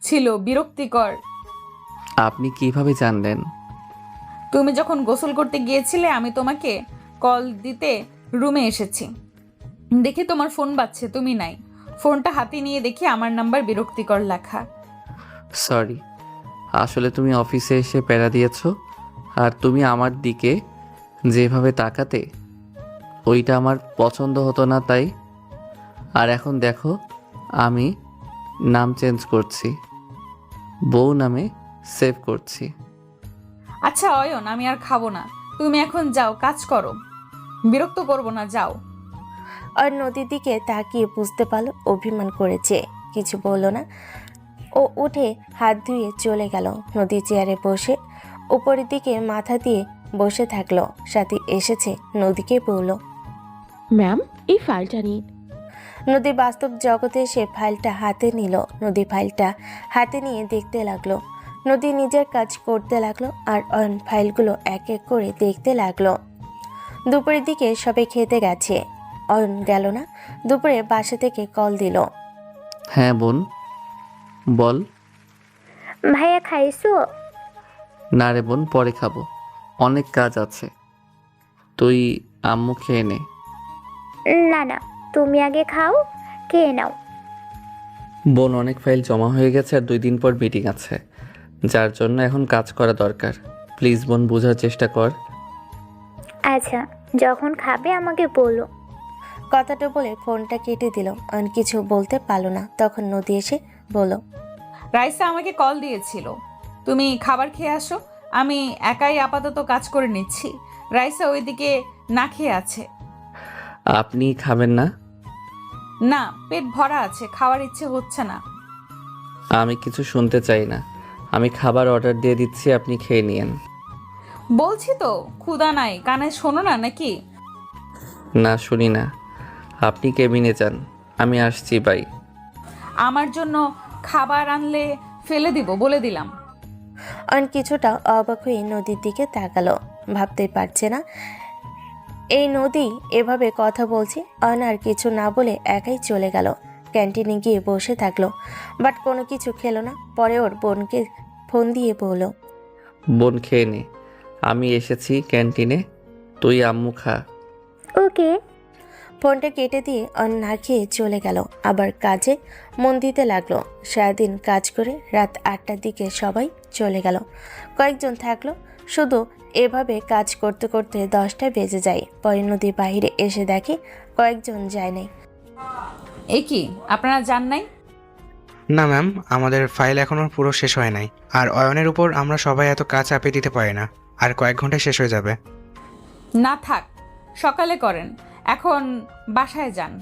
ছিল, বিরক্তিকর। আপনি কিভাবে জানলেন? তুমি যখন গোসল করতে গিয়েছিলে আমি তোমাকে কল দিতে রুমে এসেছি, দেখি তোমার ফোন বাজছে, তুমি নাই। ফোনটা হাতে নিয়ে দেখি আমার নাম্বার বিরক্তিকর লেখা। সরি, আসলে তুমি অফিসে এসে প্যারা দিয়েছো, আর তুমি আমার দিকে যেভাবে তাকাতে ওইটা আমার পছন্দ হতো না, তাই। আর এখন দেখো, আমি নাম চেঞ্জ করছি, বউ নামে সেভ করছি। আচ্ছা অয়ন, আমি আর খাবো না, তুমি এখন যাও, কাজ করো, বিরক্ত করবো না, যাও। আর নদীর দিকে তাকিয়ে বুঝতে পারলো অভিমান করেছে, কিছু বলল না। ও উঠে হাত ধুয়ে চলে গেল। নদী চেয়ারে বসে উপরের দিকে মাথা দিয়ে বসে থাকলো। সাথী এসেছে, নদীকে বলল, ম্যাম এই ফাইলটা নিন। নদী বাস্তব জগতে এসে ফাইলটা হাতে নিল। নদী ফাইলটা হাতে নিয়ে দেখতে লাগলো। নদী নিজের কাজ করতে লাগলো আর অয়ন ফাইলগুলো এক এক করে দেখতে লাগলো। দুপুরের দিকে সবাই খেতে গেছে, অয়ন গেল না। দুপুরে বাসা থেকে কল দিল। হ্যাঁ বোন, বল। ভাইয়া খাইছো? না রে বোন, পরে খাবো, অনেক কাজ আছে। তুই আম্মু খেয়ে নে। না না, তুমি আগে খাও, খেয়ে নাও। বোন, অনেক ফাইল জমা হয়ে গেছে আর 2 দিন পর মিটিং আছে, যার জন্য এখন কাজ করা দরকার। প্লিজ বোন, বোঝার চেষ্টা কর। আচ্ছা, যখন খাবে আমাকে বলো। কথাটা বলে ফোনটা কেটে দিল। অয়ন কিছু বলতে পারল না। তখন নদী এসে বলল, রাইসা আমাকে কল দিয়েছিল, তুমি খাবার খেয়ে আসো, আমি একাই আপাতত কাজ করে নিচ্ছি। রাইসা ওইদিকে না খেয়ে আছে। আপনি খাবেন না? না, পেট ভরা আছে, খাওয়ার ইচ্ছে হচ্ছে না। আমি কিছু শুনতে চাই না, আমি খাবার অর্ডার দিয়ে দিচ্ছি, আপনি খেয়ে নিয়েন। বলছি তো ক্ষুধা নাই, কানে শোনো না নাকি? না, শুনি না। আপনি কেবিনে যান, আমি আসছি, বাই। আমার জন্য খাবার আনলে ফেলে দিব, বলে দিলাম। অয়ন কিছুটা অবাক হয়ে নদীর দিকে তাকালো। ভাবতেই পারছে না এই নদী এভাবে কথা বলছে। অয়ন আর কিছু না বলে একাই চলে গেল। ক্যান্টিনে গিয়ে বসে থাকলো, বাট কোনো কিছু খেলো না। পরে ওর বোনকে ফোন দিয়ে বলল, বোন খেয়ে নে, আমি এসেছি ক্যান্টিনে, তুই আম্মু খা। ওকে। ফোনটা কেটে দিয়ে অয়ন না খেয়ে চলে গেল। আবার কাজে মন দিতে লাগলো। সারাদিন কাজ করে রাত 8টার দিকে সবাই চলে গেল। কয়েকজন থাকলো। শুধু এভাবে কাজ করতে করতে 10টা বেজে যায়। পরে নদী বাইরে এসে দেখে কয়েকজন যায় নাই। এ কি, আপনারা জান নাই? না ম্যাম, আমাদের ফাইল এখনো পুরো শেষ হয় নাই, আর অয়নের উপর আমরা সবাই এত কাজ চাপিয়ে দিতে পারি না, আর কয়েক ঘন্টায় শেষ হয়ে যাবে। না থাক, সকালে করেন, এখন বাসায় যান,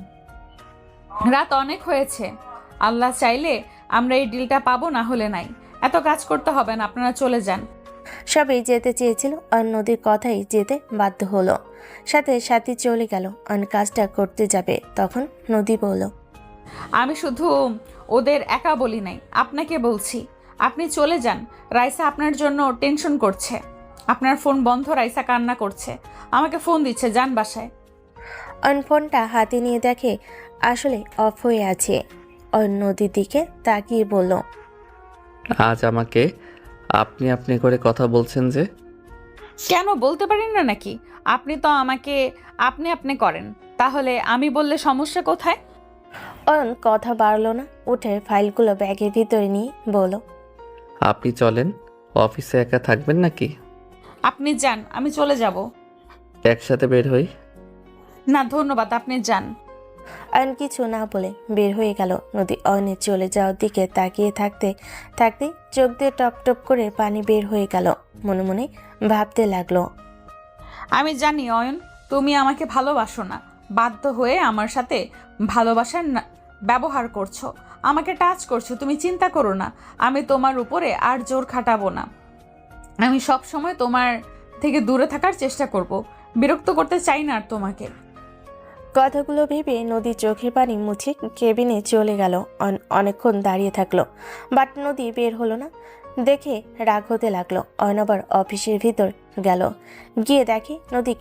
রাত অনেক হয়েছে। আল্লাহ চাইলে আমরা এই ডিলটা পাবো, না হলে নাই। এত কাজ করতে হবে না, আপনারা চলে যান। সবাই যেতে চেয়েছিল, অয়ন নদীর কথাই যেতে বাধ্য হলো। সাথে সাথী চলে গেল। অয়ন কাজটা করতে যাবে, তখন নদী বলল, আমি শুধু ওদের একা বলি নাই, আপনাকে বলছি, আপনি চলে যান। রাইসা আপনার জন্য টেনশন করছে। আপনার ফোন বন্ধ, রাইসা কান্না করছে, আমাকে ফোন দিচ্ছে, যান বাসায়। অয়ন ফোনটা হাতে নিয়ে দেখে আসলে অফ হয়ে আছে। অয়ন নদীর দিকে তাকিয়ে বলল, আজ আমাকে আপনি আপনি করে কথা বলছেন যে? কেন বলতে পারেন না নাকি? আপনি তো আমাকে আপনি আপনি করেন, তাহলে আমি বললে সমস্যা কোথায়? অয়ন কথা বাড়ল না। উঠে ফাইলগুলো ব্যাগের ভিতরে নিয়ে বলল, আপনি চলেন, অফিসে একা থাকবেন নাকি? আপনি যান, আমি চলে যাব। একসাথে বের হই। না ধন্যবাদ, আপনি যান। অয়ন কিছু না বলে বের হয়ে গেল। নদী অয়নের চলে যাওয়ার দিকে তাকিয়ে থাকতে থাকতে চোখ দিয়ে টপ টপ করে পানি বের হয়ে গেল। মনে মনে ভাবতে লাগলো, আমি জানি অয়ন, তুমি আমাকে ভালোবাসো না, বাধ্য হয়ে আমার সাথে ভালোবাসার ব্যবহার করছো, আমাকে টাচ করছো। তুমি চিন্তা করো না, আমি তোমার উপরে আর জোর খাটাবো না। আমি সব সময় তোমার থেকে দূরে থাকার চেষ্টা করব, বিরক্ত করতে চাই না আর তোমাকে। কথাগুলো ভেবে নদী চোখের পানি মুছে কেবিনে চলে গেল। অনেকক্ষণ দাঁড়িয়ে থাকলো, বাট নদী বের হলো না। দেখে রাগ হতে লাগলো। অয়ন আবার অফিসের ভিতর গেল, গিয়ে দেখে নদীর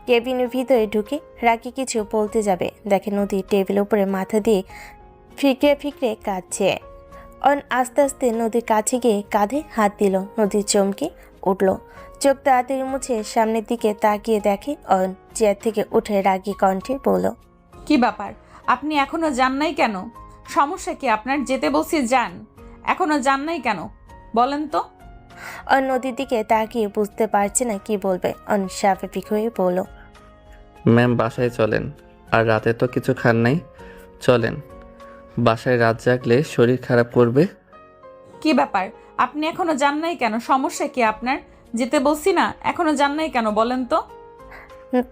কেবিনের ভিতরে ঢুকে রাগে কিছু বলতে যাবে, দেখে নদী টেবিল উপরে মাথা দিয়ে ফিকরে ফিকরে কাঁদছে। অয়ন আস্তে আস্তে নদীর কাছে গিয়ে কাঁধে হাত দিল। নদী চমকে উঠল, চোখ তাড়াতাড়ি মুছে সামনের দিকে তাকিয়ে দেখে অয়ন চেয়ার থেকে উঠে রাগী কণ্ঠে বলল, কি ব্যাপার, আপনি এখনো যান নাই কেন? সমস্যা কি আপনার? যেতে বলছি যান, এখনো যান নাই কেন বলেন তো? অয়ন নদীর দিকে তাকিয়ে বুঝতে পারছে না কি বলবে। অয়ন স্বাভাবিক হয়ে বলল, ম্যাম বাসায় চলেন, আর রাতে তো কিছু খান নাই, চলেন। বাসায় রাত জাগলে শরীর খারাপ করবে। কি ব্যাপার, আপনি এখনো যান নাই কেন? সমস্যা কি আপনার? যেতে বলছি না, এখনো যান নাই কেন বলেন তো?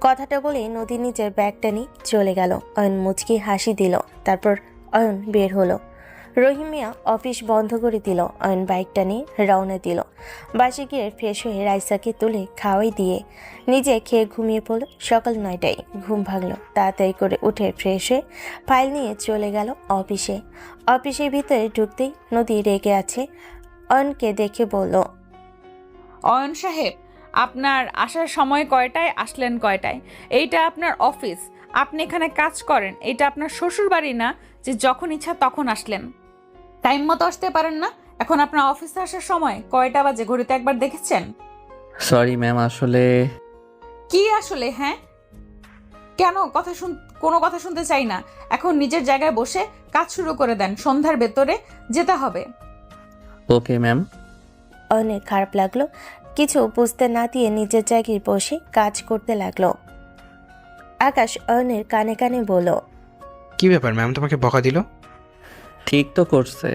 কথাটা বলে নদী নিজের ব্যাগটা নিয়ে চলে গেল। অয়ন মুচকি হাসি দিল, তারপর অয়ন বের হলো। রহিম মিয়া অফিস বন্ধ করে দিল। অয়ন বাইকটা নিয়ে রওনা দিল। বাসে গিয়ে ফ্রেশ হয়ে রাইসাকে তুলে খাওয়াই দিয়ে নিজে খেয়ে ঘুমিয়ে পড়ল। সকাল 9টায় ঘুম ভাঙলো। তাড়াতাড়ি করে উঠে ফ্রেশ হয়ে ফাইল নিয়ে চলে গেল অফিসে। অফিসের ভিতরে ঢুকতেই নদী রেগে আছে। অয়নকে দেখে বলল, অয়ন সাহেব, আপনার আসার সময় কয়টায়, আসলেন কয়টায়? এইটা আপনার অফিস, আপনি এখানে কাজ করেন। এটা আপনার শ্বশুর বাড়ি না যে যখন ইচ্ছা তখন আসলেন। টাইম মতো আসতে পারেন না? এখন আপনার অফিসে আসার সময় কয়টা বাজে ঘড়িতে একবার দেখেছেন? সরি ম্যাম, আসলে কি আসলে? হ্যাঁ, কেন কোনো কথা শুনতে চাই না। এখন নিজের জায়গায় বসে কাজ শুরু করে দেন, সন্ধ্যার ভেতরে যেতে হবে। Okay ma'am. অনেক খারাপ লাগলো। কিছু বুঝতে না দিয়ে নিজের জায়গায় বসে কাজ করতে লাগলো। আকাশ অয়নের কানে কানে বলল, কি ব্যাপার ম্যাম, তোমাকে বকা দিল? ঠিক তো করছে,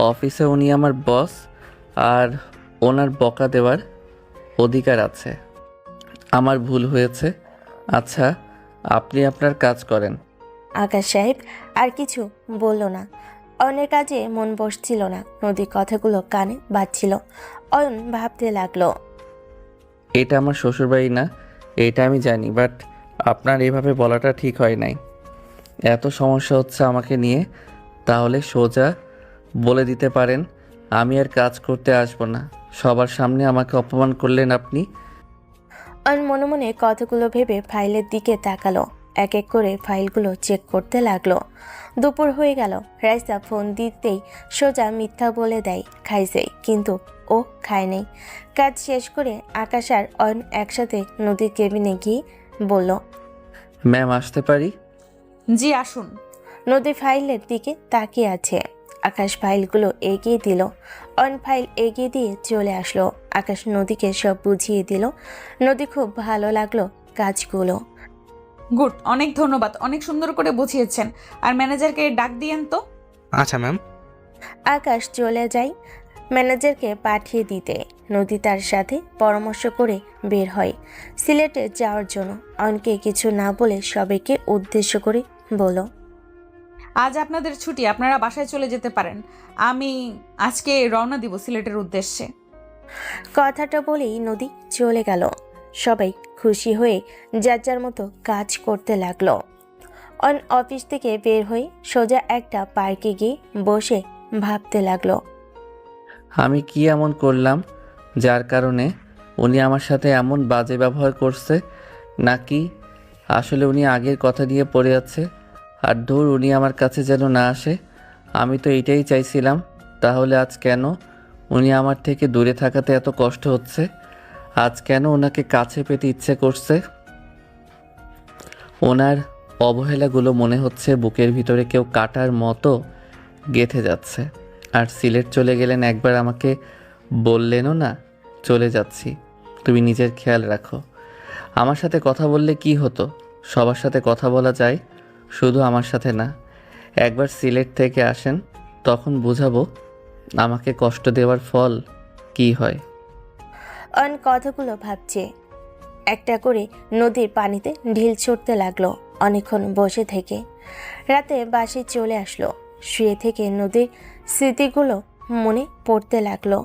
অফিসে উনি আমার বস, আর ওনার বকা দেওয়ার অধিকার আছে। আমার ভুল হয়েছে। আচ্ছা, আপনি আপনার কাজ করেন। আকাশ সাহেব আর কিছু বলল না। অয়নের কাজে মন বসছিল না। নদীর কথাগুলো কানে বাজছিল। অয়ন ভাবতে লাগলো, এটা আমার শ্বশুরবাড়ি না, এটা আমি জানি, বাট আপনার এভাবে বলাটা ঠিক হয় নাই। এত সমস্যা হচ্ছে আমাকে নিয়ে, তাহলে সোজা বলে দিতে পারেন আমি আর কাজ করতে আসবো না। সবার সামনে আমাকে অপমান করলেন আপনি। অয়ন মনে মনে কথাগুলো ভেবে ফাইলের দিকে তাকালো। এক এক করে ফাইলগুলো চেক করতে লাগলো। দুপুর হয়ে গেল। রাইসা ফোন দিতেই সোজা মিথ্যা বলে দেয় খাইছে, কিন্তু ও খায় নাই। কাজ শেষ করে আকাশ আর অয়ন একসাথে নদীর কেবিনে গিয়ে বলল, ম্যাম আসতে পারি? জি আসুন। নদী ফাইলের দিকে তাকিয়ে আছে। আকাশ ফাইলগুলো এগিয়ে দিল। অয়ন ফাইল এগিয়ে দিয়ে চলে আসলো। আকাশ নদীকে সব বুঝিয়ে দিল। নদী খুব ভালো লাগলো কাজগুলো। গুড, অনেক ধন্যবাদ, অনেক সুন্দর করে বুঝিয়েছেন। আর ম্যানেজারকে ডাক দিয়েন তো। আচ্ছা ম্যাম। আকাশ চলে যায় ম্যানেজারকে পাঠিয়ে দিতে। নদী তার সাথে পরামর্শ করে বের হয় সিলেটে যাওয়ার জন্য। অয়নকে কিছু না বলে সবাইকে উদ্দেশ্য করে বলল, আজ আপনাদের ছুটি, আপনারা বাসায় চলে যেতে পারেন। আমি আজকে রওনা দিব সিলেটের উদ্দেশ্যে। কথাটা বলেই নদী চলে গেল। সবাই খুশি হয়ে যার যার মতো কাজ করতে লাগলো। অয়ন অফিস থেকে বের হয়ে সোজা একটা পার্কে গিয়ে বসে ভাবতে লাগলো, আমি কি এমন করলাম যার কারণে উনি আমার সাথে এমন বাজে ব্যবহার করছে? নাকি আসলে উনি আগের কথা নিয়ে পড়ে আছে, আর ধুর উনি আমার কাছে যেন না আসে। আমি তো এইটাই চাইছিলাম। তাহলে আজ কেন উনি আমার থেকে দূরে থাকাতে এত কষ্ট হচ্ছে? আজ কেন ওনাকে কাছে পেতে ইচ্ছে করছে? ওনার অবহেলাগুলো মনে হচ্ছে বুকের ভিতরে কেউ কাটার মতো গেঁথে যাচ্ছে। আর সিলেট চলে গেলেন একবার, আমাকে বললেনও না চলে যাচ্ছি, তুমি নিজের খেয়াল রাখো। আমার সাথে কথা বললে কি হতো? সবার সাথে কথা বলা যায়, শুধু আমার সাথে না। একবার সিলেট থেকে আসেন, তখন বুঝাবো আমাকে কষ্ট দেওয়ার ফল কি হয়। অয়ন কথাগুলো ভাবছে। একটা করে নদীর পানিতে ঢিল ছুটতে লাগলো অনেকক্ষণ বসে থেকে। রাতে বাসে চলে আসলো। শুয়ে থেকে নদীর স্মৃতিগুলো মনে পড়তে লাগলো।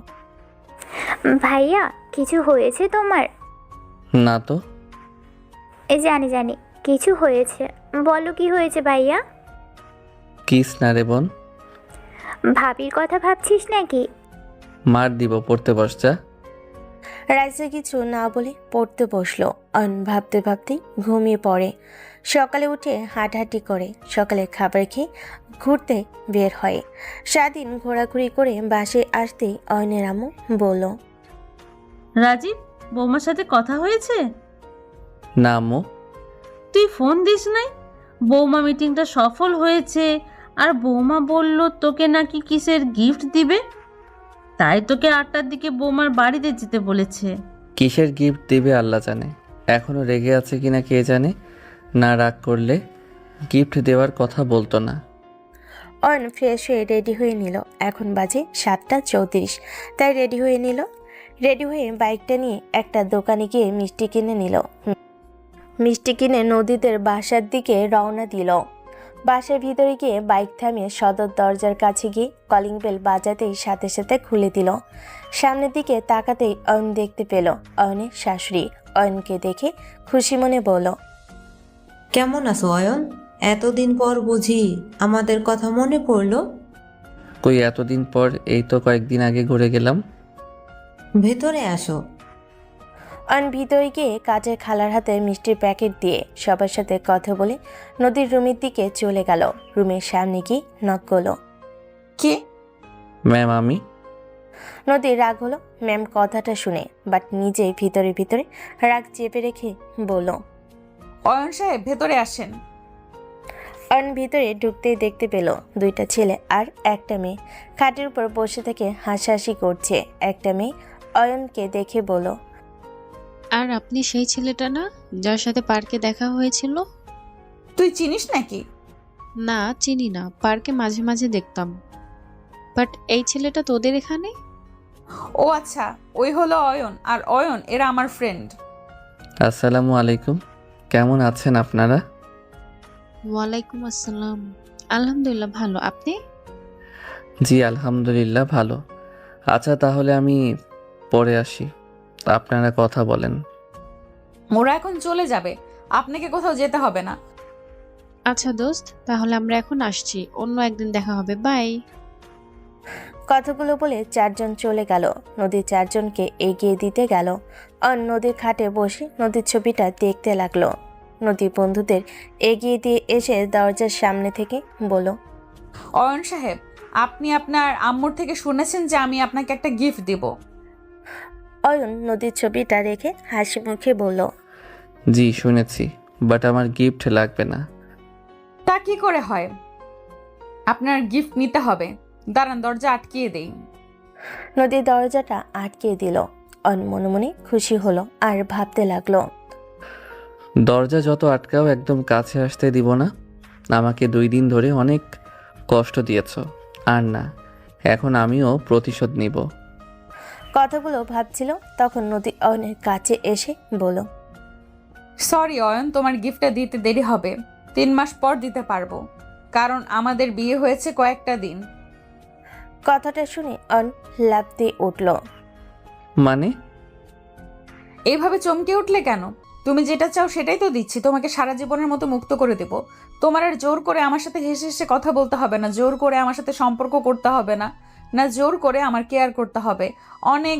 ভাইয়া, কিছু হয়েছে তোমার? না তো। জানি জানি কিছু হয়েছে। বলো কি হয়েছে ভাইয়া? কিস না রে বোন। ভাবির কথা ভাবছিস নাকি? মার দিব, পড়তে বস যা। রাইসা কিছু না বলে পড়তে বসলো। অয়ন ভাবতে ভাবতে ঘুমিয়ে পড়ে। সকালে উঠে হাঁটাহাঁটি করে, সকালে খাবার খেয়ে ঘুরতে বের হয়। সারাদিন ঘোরাঘুরি করে বাসে আসতেই অয়নের আম্মু বলল, রাজীব, বৌমার সাথে কথা হয়েছে? না আম্মু। তুই ফোন দিস নাই? বৌমা মিটিংটা সফল হয়েছে আর বৌমা বলল তোকে নাকি কিসের গিফট দিবে, তাই তোকে 8টার দিকে বৌমার বাড়িতে যেতে বলেছে। কিসের গিফট দিবে আল্লাহ জানে। এখনো রেগে আছে কিনা কে জানে। না রাগ করলে গিফট দেওয়ার কথা বলতো না। অয়ন ফ্রেশ হয়ে রেডি হয়ে নিল। এখন বাজে 7:34, তাই রেডি হয়ে নিল। রেডি হয়ে বাইকটা নিয়ে একটা দোকানে গিয়ে মিষ্টি কিনে নিল। মিষ্টি কিনে নদীদের বাসার দিকে রওনা দিল। বাসার ভিতরে গিয়ে বাইক থামিয়ে সদর দরজার কাছে গিয়ে কলিং বেল বাজাতেই সাথে সাথে খুলে দিল। সামনের দিকে তাকাতেই অয়ন দেখতে পেল অয়নের শাশুড়ি। অয়নকে দেখে খুশি মনে বলল, কেমন আছো অয়ন? এতদিন পর বুঝি আমাদের কথা মনে পড়লো? কই এতদিন পর, এই তো কয়েকদিন আগে ঘুরে গেলাম। ভেতরে আসো। অয়ন ভিতরে গিয়ে কাজের খালার হাতে মিষ্টির প্যাকেট দিয়ে সবার সাথে কথা বলে নদীর রুমের দিকে চলে গেল। রুমের সামনে গিয়ে নক করলো। কে? ম্যাম আমি। নদীর রাগ হলো ম্যাম কথাটা শুনে, বাট নিজেই ভিতরে ভিতরে রাগ চেপে রেখে বলল, অয়ন সাহেব ভেতরে আসেন। অয়ন ভিতরে ঢুকতেই দেখতে পেল দুইটা ছেলে আর একটা মেয়ে খাটের উপর বসে থেকে হাসাহাসি করছে। একটা মেয়ে অয়নকে দেখে বলল, আর আপনি সেই ছেলেটা না যার সাথে পার্কে দেখা হয়েছিল? তুই চিনিস নাকি? না, চিনি না, পার্কে মাঝে মাঝে দেখতাম। বাট এই ছেলেটা তোদের এখানে? ও আচ্ছা, ওই হলো অয়ন, আর অয়ন এরা আমার ফ্রেন্ড। আসসালামু আলাইকুম, কেমন আছেন আপনারা? ওয়ালাইকুম আসসালাম। আলহামদুলিল্লাহ ভালো, আপনি? জি আলহামদুলিল্লাহ ভালো। আচ্ছা তাহলে আমি পরে আসি, আপনারা কথা বলেন। ওরা এখন চলে যাবে, আপনাকে কোথাও যেতে হবে না। আচ্ছা দোস্ত, তাহলে আমরা এখন আসছি, অন্য একদিন দেখা হবে, বাই। কথাগুলো বলে চারজন চলে গেল। নদীর চারজনকে এগিয়ে দিতে গেল। অয়ন নদীর খাটে বসে নদীর ছবিটা দেখতে লাগলো। নদীর বন্ধুদের এগিয়ে দিয়ে এসে দরজার সামনে থেকে বলল, অয়ন সাহেব, আপনি আপনার আম্মুর থেকে শুনেছেন যে আমি আপনাকে একটা গিফট দিব। অয়ন নদীর ছবিটা রেখে হাসি মুখে বলল, জি শুনেছি, বাট আমার গিফট লাগবে না। তা কি করে হয়? আপনার গিফট নিতে হবে। দাঁড়ান, দরজা আটকিয়ে দেই। নদীর দরজাটা আটকে দিল। অয়ন মনে মনে খুশি হলো আর ভাবতে লাগলো, দরজা যত আটকাও একদম কাছে আসতে দিব না। আমাকে 2 দিন ধরে অনেক কষ্ট দিয়েছ, আর না, এখন আমিও প্রতিশোধ নিব। কথাগুলো ভাবছিল তখন নদী অয়নের কাছে এসে বলল, সরি অয়ন, তোমার গিফটটা দিতে দেরি হবে। 3 মাস পর দিতে পারবো, কারণ আমাদের বিয়ে হয়েছে কয়েকটা দিন। কথাটা শুনে অয়ন লাফ দিয়ে উঠল। মানে? এইভাবে চমকে উঠলে কেন? তুমি যেটা চাও সেটাই তো দিচ্ছি। তোমাকে সারা জীবনের মতো মুক্ত করে দেব। তোমার আর জোর করে আমার সাথে হেসে হেসে কথা বলতে হবে না, জোর করে আমার সাথে সম্পর্ক করতে হবে না, না জোর করে আমার কেয়ার করতে হবে। অনেক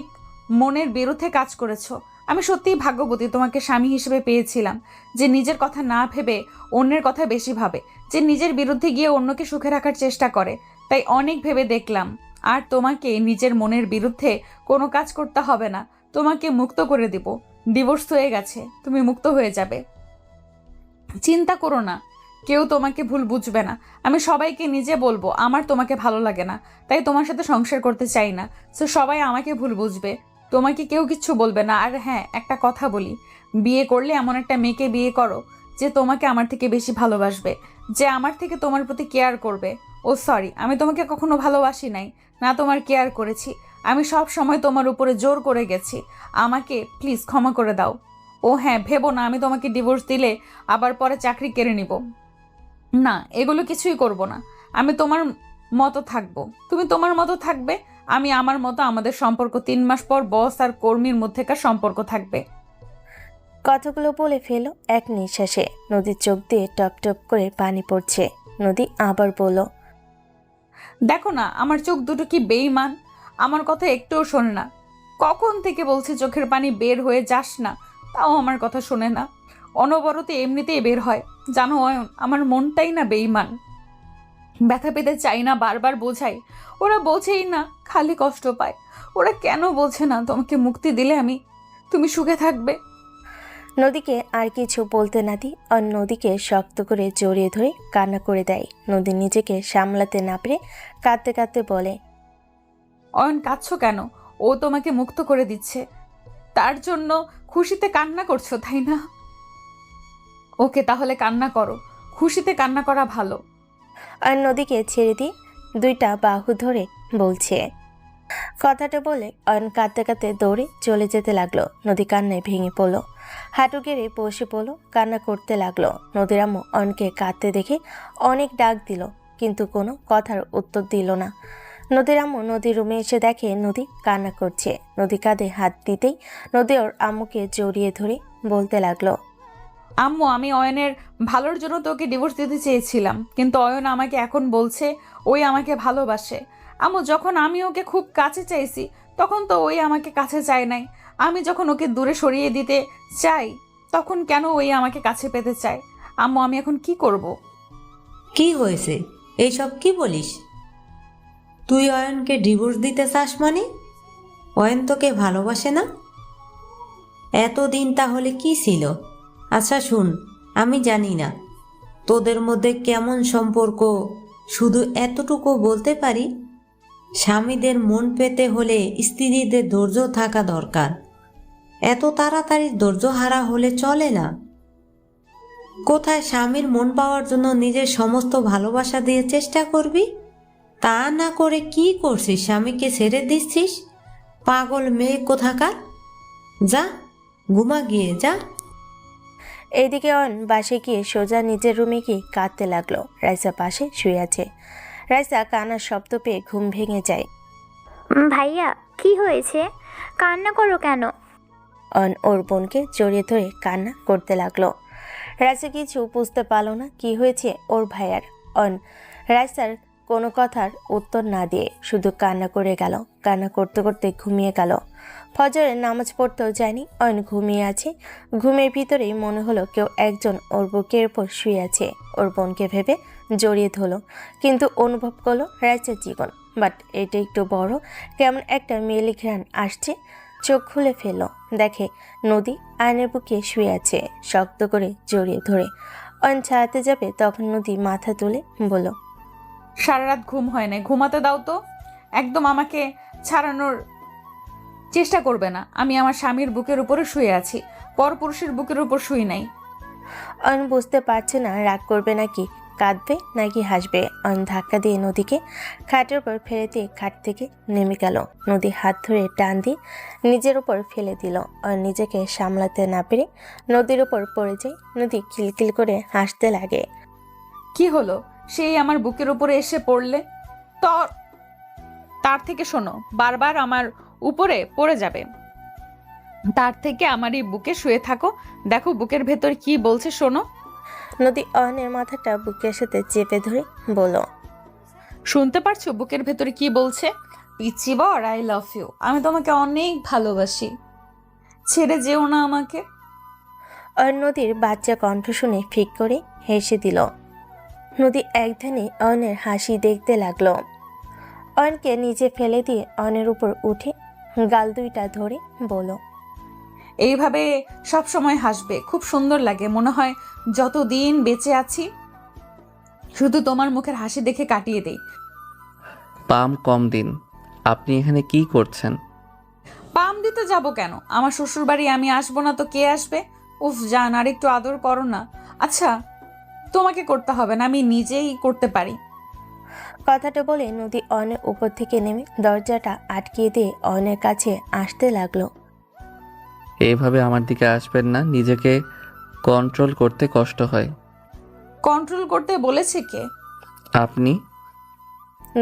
মনের বিরুদ্ধে কাজ করেছো। আমি সত্যিই ভাগ্যবতী তোমাকে স্বামী হিসেবে পেয়েছিলাম, যে নিজের কথা না ভেবে অন্যের কথা বেশি ভাবে, যে নিজের বিরুদ্ধে গিয়ে অন্যকে সুখে রাখার চেষ্টা করে। তাই অনেক ভেবে দেখলাম, আর তোমাকে নিজের মনের বিরুদ্ধে কোনো কাজ করতে হবে না। তোমাকে মুক্ত করে দিব। ডিভোর্স হয়ে গেছে, তুমি মুক্ত হয়ে যাবে। চিন্তা করো না, কেউ তোমাকে ভুল বুঝবে না। আমি সবাইকে নিজে বলবো আমার তোমাকে ভালো লাগে না, তাই তোমার সাথে সংসার করতে চাই না। সো সবাই আমাকে ভুল বুঝবে, তোমাকে কেউ কিচ্ছু বলবে না। আর হ্যাঁ, একটা কথা বলি, বিয়ে করলে এমন একটা মেয়েকে বিয়ে করো যে তোমাকে আমার থেকে বেশি ভালোবাসবে, যে আমার থেকে তোমার প্রতি কেয়ার করবে। ও সরি, আমি তোমাকে কখনো ভালোবাসি নাই, না তোমার কেয়ার করেছি। আমি সব সময় তোমার উপরে জোর করে গেছি। আমাকে প্লিজ ক্ষমা করে দাও। ও হ্যাঁ, ভেবো না আমি তোমাকে ডিভোর্স দিলে আবার পরে চাকরি কেড়ে নিব। না, এগুলো কিছুই করব না। আমি তোমার মতো থাকবো, তুমি তোমার মতো থাকবে, আমি আমার মতো। আমাদের সম্পর্ক 3 মাস পর বস আর কর্মীর মধ্যেকার সম্পর্ক থাকবে। কথাগুলো বলে ফেলো এক নিঃশ্বাসে। নদীর চোখ দিয়ে টপ টপ করে পানি পড়ছে। নদী আবার বলল, দেখো না আমার চোখ দুটো কি বেইমান, আমার কথা একটুও শোনে না। কখন থেকে বলছি চোখের পানি বের হয়ে যাস না, তাও আমার কথা শোনে না। অনবরত এমনিতেই বের হয়। জানো অয়ন, আমার মনটাই না বেইমান। ব্যথা পেতে চাই না, বারবার বোঝাই, ওরা বোঝেই না, খালি কষ্ট পায়। ওরা কেন বোঝে না তোমাকে মুক্তি দিলে তুমি সুখে থাকবে? নদীকে আর কিছু বলতে না দি নদীকে শক্ত করে জড়িয়ে ধরে কান্না করে দেয়। নদী নিজেকে সামলাতে না পেরে কাঁদতে কাঁদতে বলে, অয়ন কাঁদছো কেন? ও তোমাকে মুক্ত করে দিচ্ছে, তার জন্য খুশিতে কান্না করছো তাই না? ওকে তাহলে কান্না করো, খুশিতে কান্না করা ভালো। নদীকে ছেড়ে দিয়ে দুইটা বাহু ধরে বলছে। কথাটা বলে অয়ন কাঁদতে কাঁদতে দৌড়ে চলে যেতে লাগলো। নদী কান্নায় ভেঙে পড়লো, হাঁটু গেড়ে বসে পড়লো, কান্না করতে লাগলো। নদীর আম্মু অয়নকে কাঁদতে দেখে অনেক ডাক দিল, কিন্তু কোনো কথার উত্তর দিল না। নদীর আম্মু নদীর রুমে এসে দেখে নদী কান্না করছে। নদী কাঁধে হাত দিতেই নদী ওর আম্মুকে জড়িয়ে ধরে বলতে লাগলো, আম্মু, আমি অয়নের ভালোর জন্য তোকে ডিভোর্স দিতে চেয়েছিলাম, কিন্তু অয়ন আমাকে এখন বলছে ওই আমাকে ভালোবাসে। আম্মু, যখন আমি ওকে খুব কাছে চাইছি তখন তো ওই আমাকে কাছে চায় নাই। আমি যখন ওকে দূরে সরিয়ে দিতে চাই তখন কেন ওই আমাকে কাছে পেতে চায়? আম্মু, আমি এখন কি করব? কি হয়েছে? এইসব কি বলিস? তুই অয়নকে ডিভোর্স দিতে চাস মানে? অয়ন তোকে ভালোবাসে না? এতদিন তাহলে কি ছিল? আচ্ছা শুন, আমি জানি না তোদের মধ্যে কেমন সম্পর্ক, শুধু এতটুকু বলতে পারি, স্বামীদের মন পেতে হলে স্ত্রীদের ধৈর্য থাকা দরকার। এত তাড়াতাড়ি ধৈর্য হারা হলে চলে না। কোথায় স্বামীর মন পাওয়ার জন্য নিজের সমস্ত ভালোবাসা দিয়ে চেষ্টা করবি, তা না করে কি করছিস? স্বামীকে ছেড়ে দিচ্ছিস? পাগল মেয়ে কোথাকার! যা ঘুমা গিয়ে যা। এইদিকে অয়ন বাসে গিয়ে সোজা নিজের রুমে গিয়ে কাঁদতে লাগলো। রাইসা পাশে শুয়ে আছে। রাইসা কান্নার শব্দ পেয়ে ঘুম ভেঙে যায়। ভাইয়া কি হয়েছে? কান্না করো কেন? অয়ন ওর বোনকে জড়িয়ে ধরে কান্না করতে লাগলো। রাইসা কিছু বুঝতে পারলো না কি হয়েছে ওর ভাইয়ার। অয়ন রাইসার কোনো কথার উত্তর না দিয়ে শুধু কান্না করে গেল। কান্না করতে করতে ঘুমিয়ে গেল। ফজরের নামাজ পড়তেও যায়নি, অয়ন ঘুমিয়ে আছে। ঘুমের ভিতরেই মনে হলো কেউ একজন ওর বুকের উপর শুয়ে আছে। ওর বোনকে ভেবে জড়িয়ে ধরলো, কিন্তু অনুভব করলো রাইসার জীবন। বাট এটা একটু বড়, কেমন একটা মেয়েলি ঘ্রাণ আসছে। চোখ খুলে ফেললো, দেখে নদী আয়নের বুকে শুয়ে আছে, শক্ত করে জড়িয়ে ধরে। অয়ন ছাড়াতে যাবে তখন নদী মাথা তুলে বলল, সারা রাত ঘুম হয় না, ঘুমাতে দাও তো। একদম আমাকে ছাড়ানোর চেষ্টা করবে না। আমি আমার স্বামীর বুকের উপরে শুয়ে আছি, পরপুরুষের বুকের উপর শুই নাই। অয়ন বুঝতে পারছে না রাগ করবে নাকি কাঁদবে নাকি হাসবে। অয়ন ধাক্কা দিয়ে নদীকে খাটের উপর ফেলে দিয়ে খাট থেকে নেমে গেল। নদী হাত ধরে টান দিয়ে নিজের উপর ফেলে দিল। অয়ন নিজেকে সামলাতে না পেরে নদীর উপর পড়ে যায়। নদী খিলখিল করে হাসতে লাগে। কি হলো? সেই আমার বুকের উপরে এসে পড়লে তার থেকে শোনো, বারবার আমার উপরে পড়ে যাবে, তার থেকে আমার এই বুকে শুয়ে থাকো। দেখো বুকের ভেতর কি বলছে, শোনো। নদী অয়নের মাথাটা বুকের সাথে চেপে ধরে বলল, শুনতে পারছো বুকের ভেতরে কি বলছে? পিচ্চি বর, আই লাভ ইউ, আমি তোমাকে অনেক ভালোবাসি, ছেড়ে যেও না আমাকে। অয়ন নদীর বাচ্চা কণ্ঠ শুনে ফিক করে হেসে দিল। নদী একধানে অয়নের হাসি দেখতে লাগলো। অয়নকে নিচে ফেলে দিয়ে অয়নের উপর উঠে গাল দুইটা ধরে বলল, এইভাবে সব সময় হাসবে, খুব সুন্দর লাগে। মনে হয় যতদিন বেঁচে আছি শুধু তোমার মুখের হাসি দেখে কাটিয়ে দেই। পাম কম দিন। আপনি এখানে কি করছেন? পাম দিতে যাব কেন? আমার শ্বশুর বাড়ি আমি আসবো না তো কে আসবে? উফ জান, আর একটু আদর করো না। আচ্ছা তোমাকে করতে হবে না, আমি নিজেই করতে পারি। কথাটা বলে নদী অয়নের উপর থেকে নেমে দরজাটা আটকিয়ে দিয়ে অয়নের কাছে আসতে লাগলো। এইভাবে আমার দিকে আসবেন না, নিজেকে কন্ট্রোল করতে কষ্ট হয়। কন্ট্রোল করতে বলেছে কে? আপনি।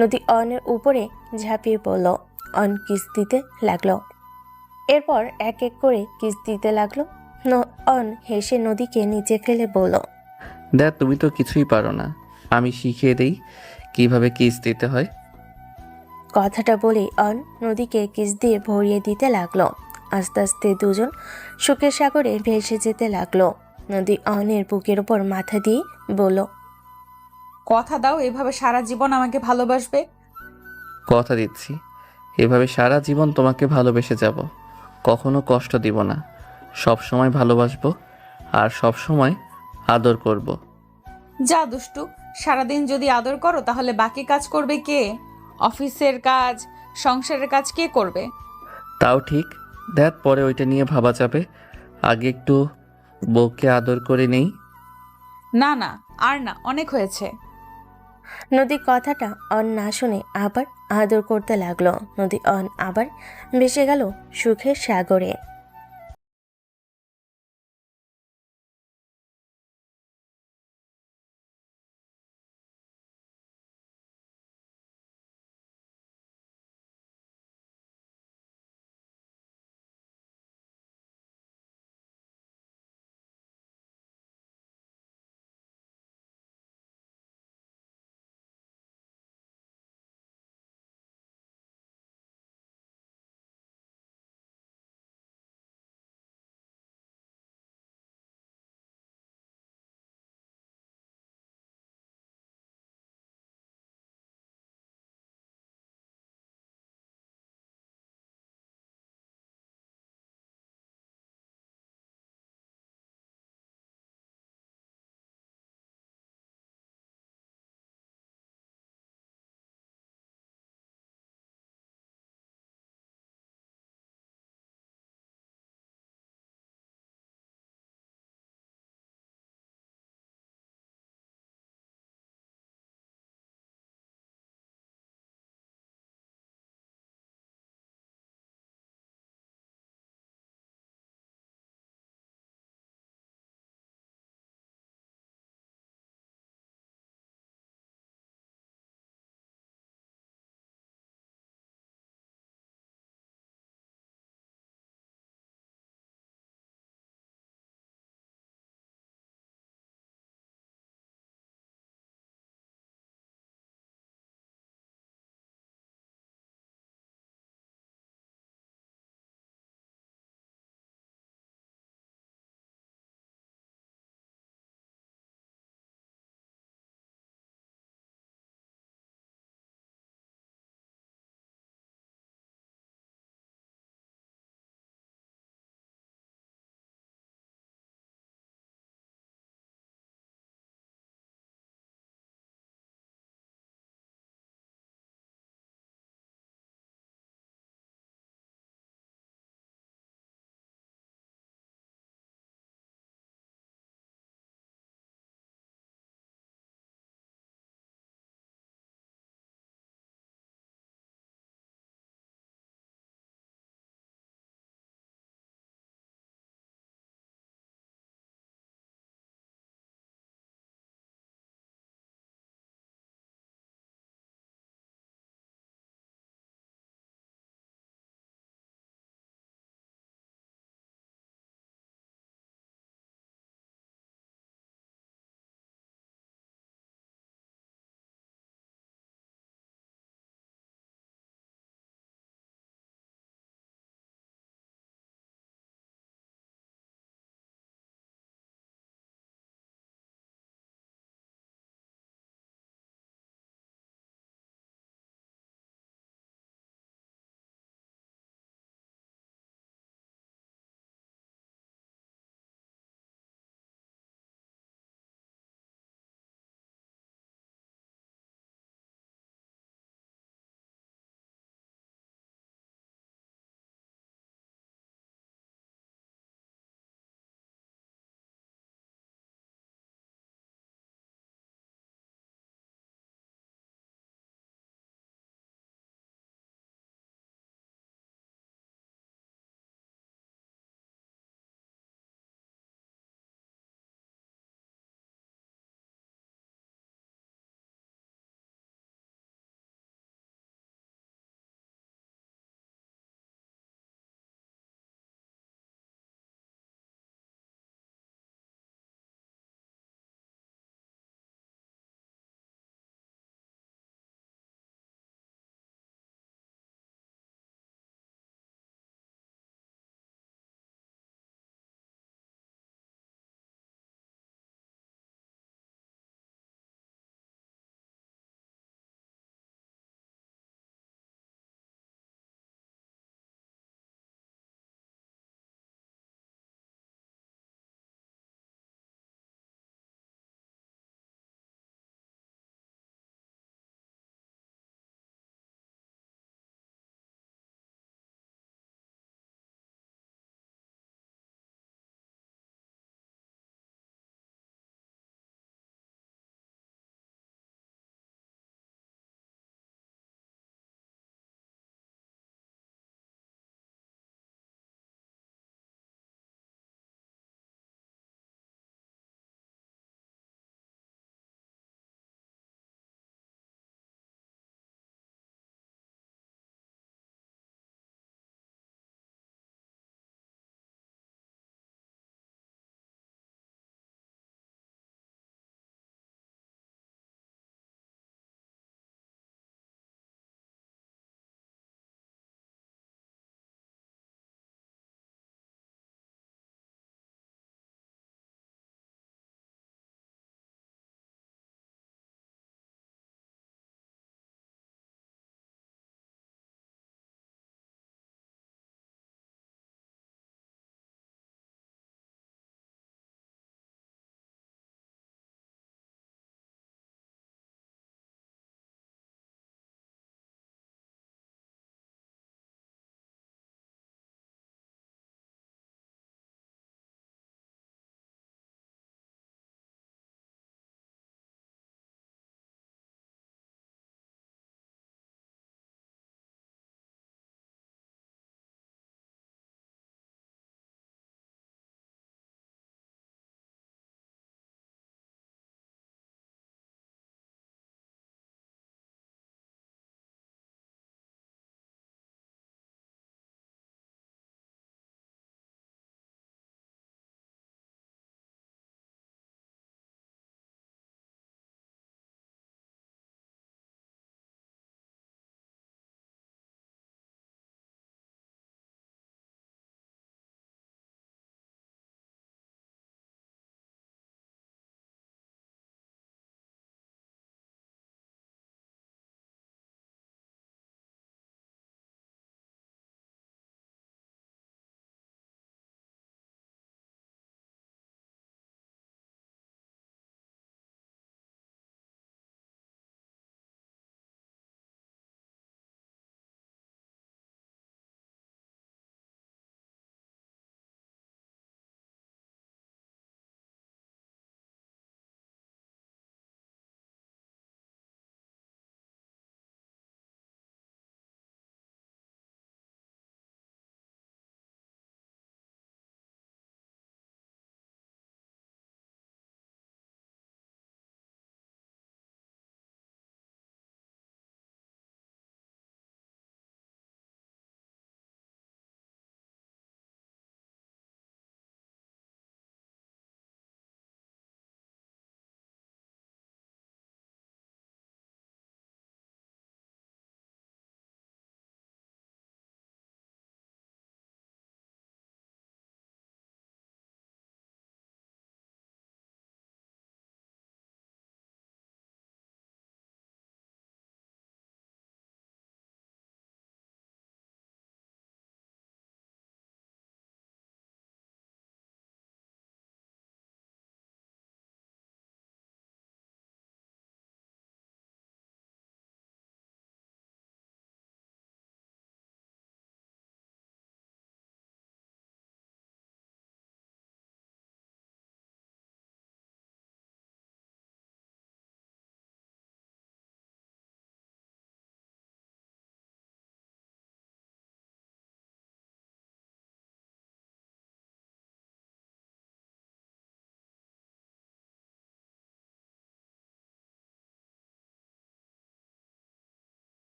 নদী অয়নের উপরে ঝাঁপিয়ে পড়ল। অয়ন কিস দিতে লাগলো। এরপর এক এক করে কিস দিতে লাগলো। অয়ন হেসে নদীকে নিচে ফেলে বলল, দেখ তুমি তো কিছুই পারো না, আমি শিখিয়ে দেই কিভাবে কিস দিতে হয়। কথাটা বলেই অয়ন নদীকে কিস দিয়ে ভরিয়ে দিতে লাগলো। আস্তে আস্তে দুজন সুখের সাগরে ভেসে যেতে লাগলো। নদী অয়নের বুকের উপর মাথা দিয়ে বলল, কথা দাও এভাবে সারা জীবন আমাকে ভালোবাসবে। কথা দিচ্ছি, এভাবে সারা জীবন তোমাকে ভালোবেসে যাব, কখনো কষ্ট দিব না, সব সময় ভালোবাসবো আর সব সময় আদর করব। যা দুষ্টু, সারাদিন যদি আদর করো তাহলে বাকি কাজ করবে কে? অফিসের কাজ, সংসারের কাজ কে করবে? তাও ঠিক, দেখ পরে ওইটা নিয়ে ভাবা যাবে, আগে একটু বউকে আদর করে নেই। না না, আর না, অনেক হয়েছে। নদী কথাটা অন না শুনে আবার আদর করতে লাগলো। নদী অন আবার ভেসে গেল সুখের সাগরে।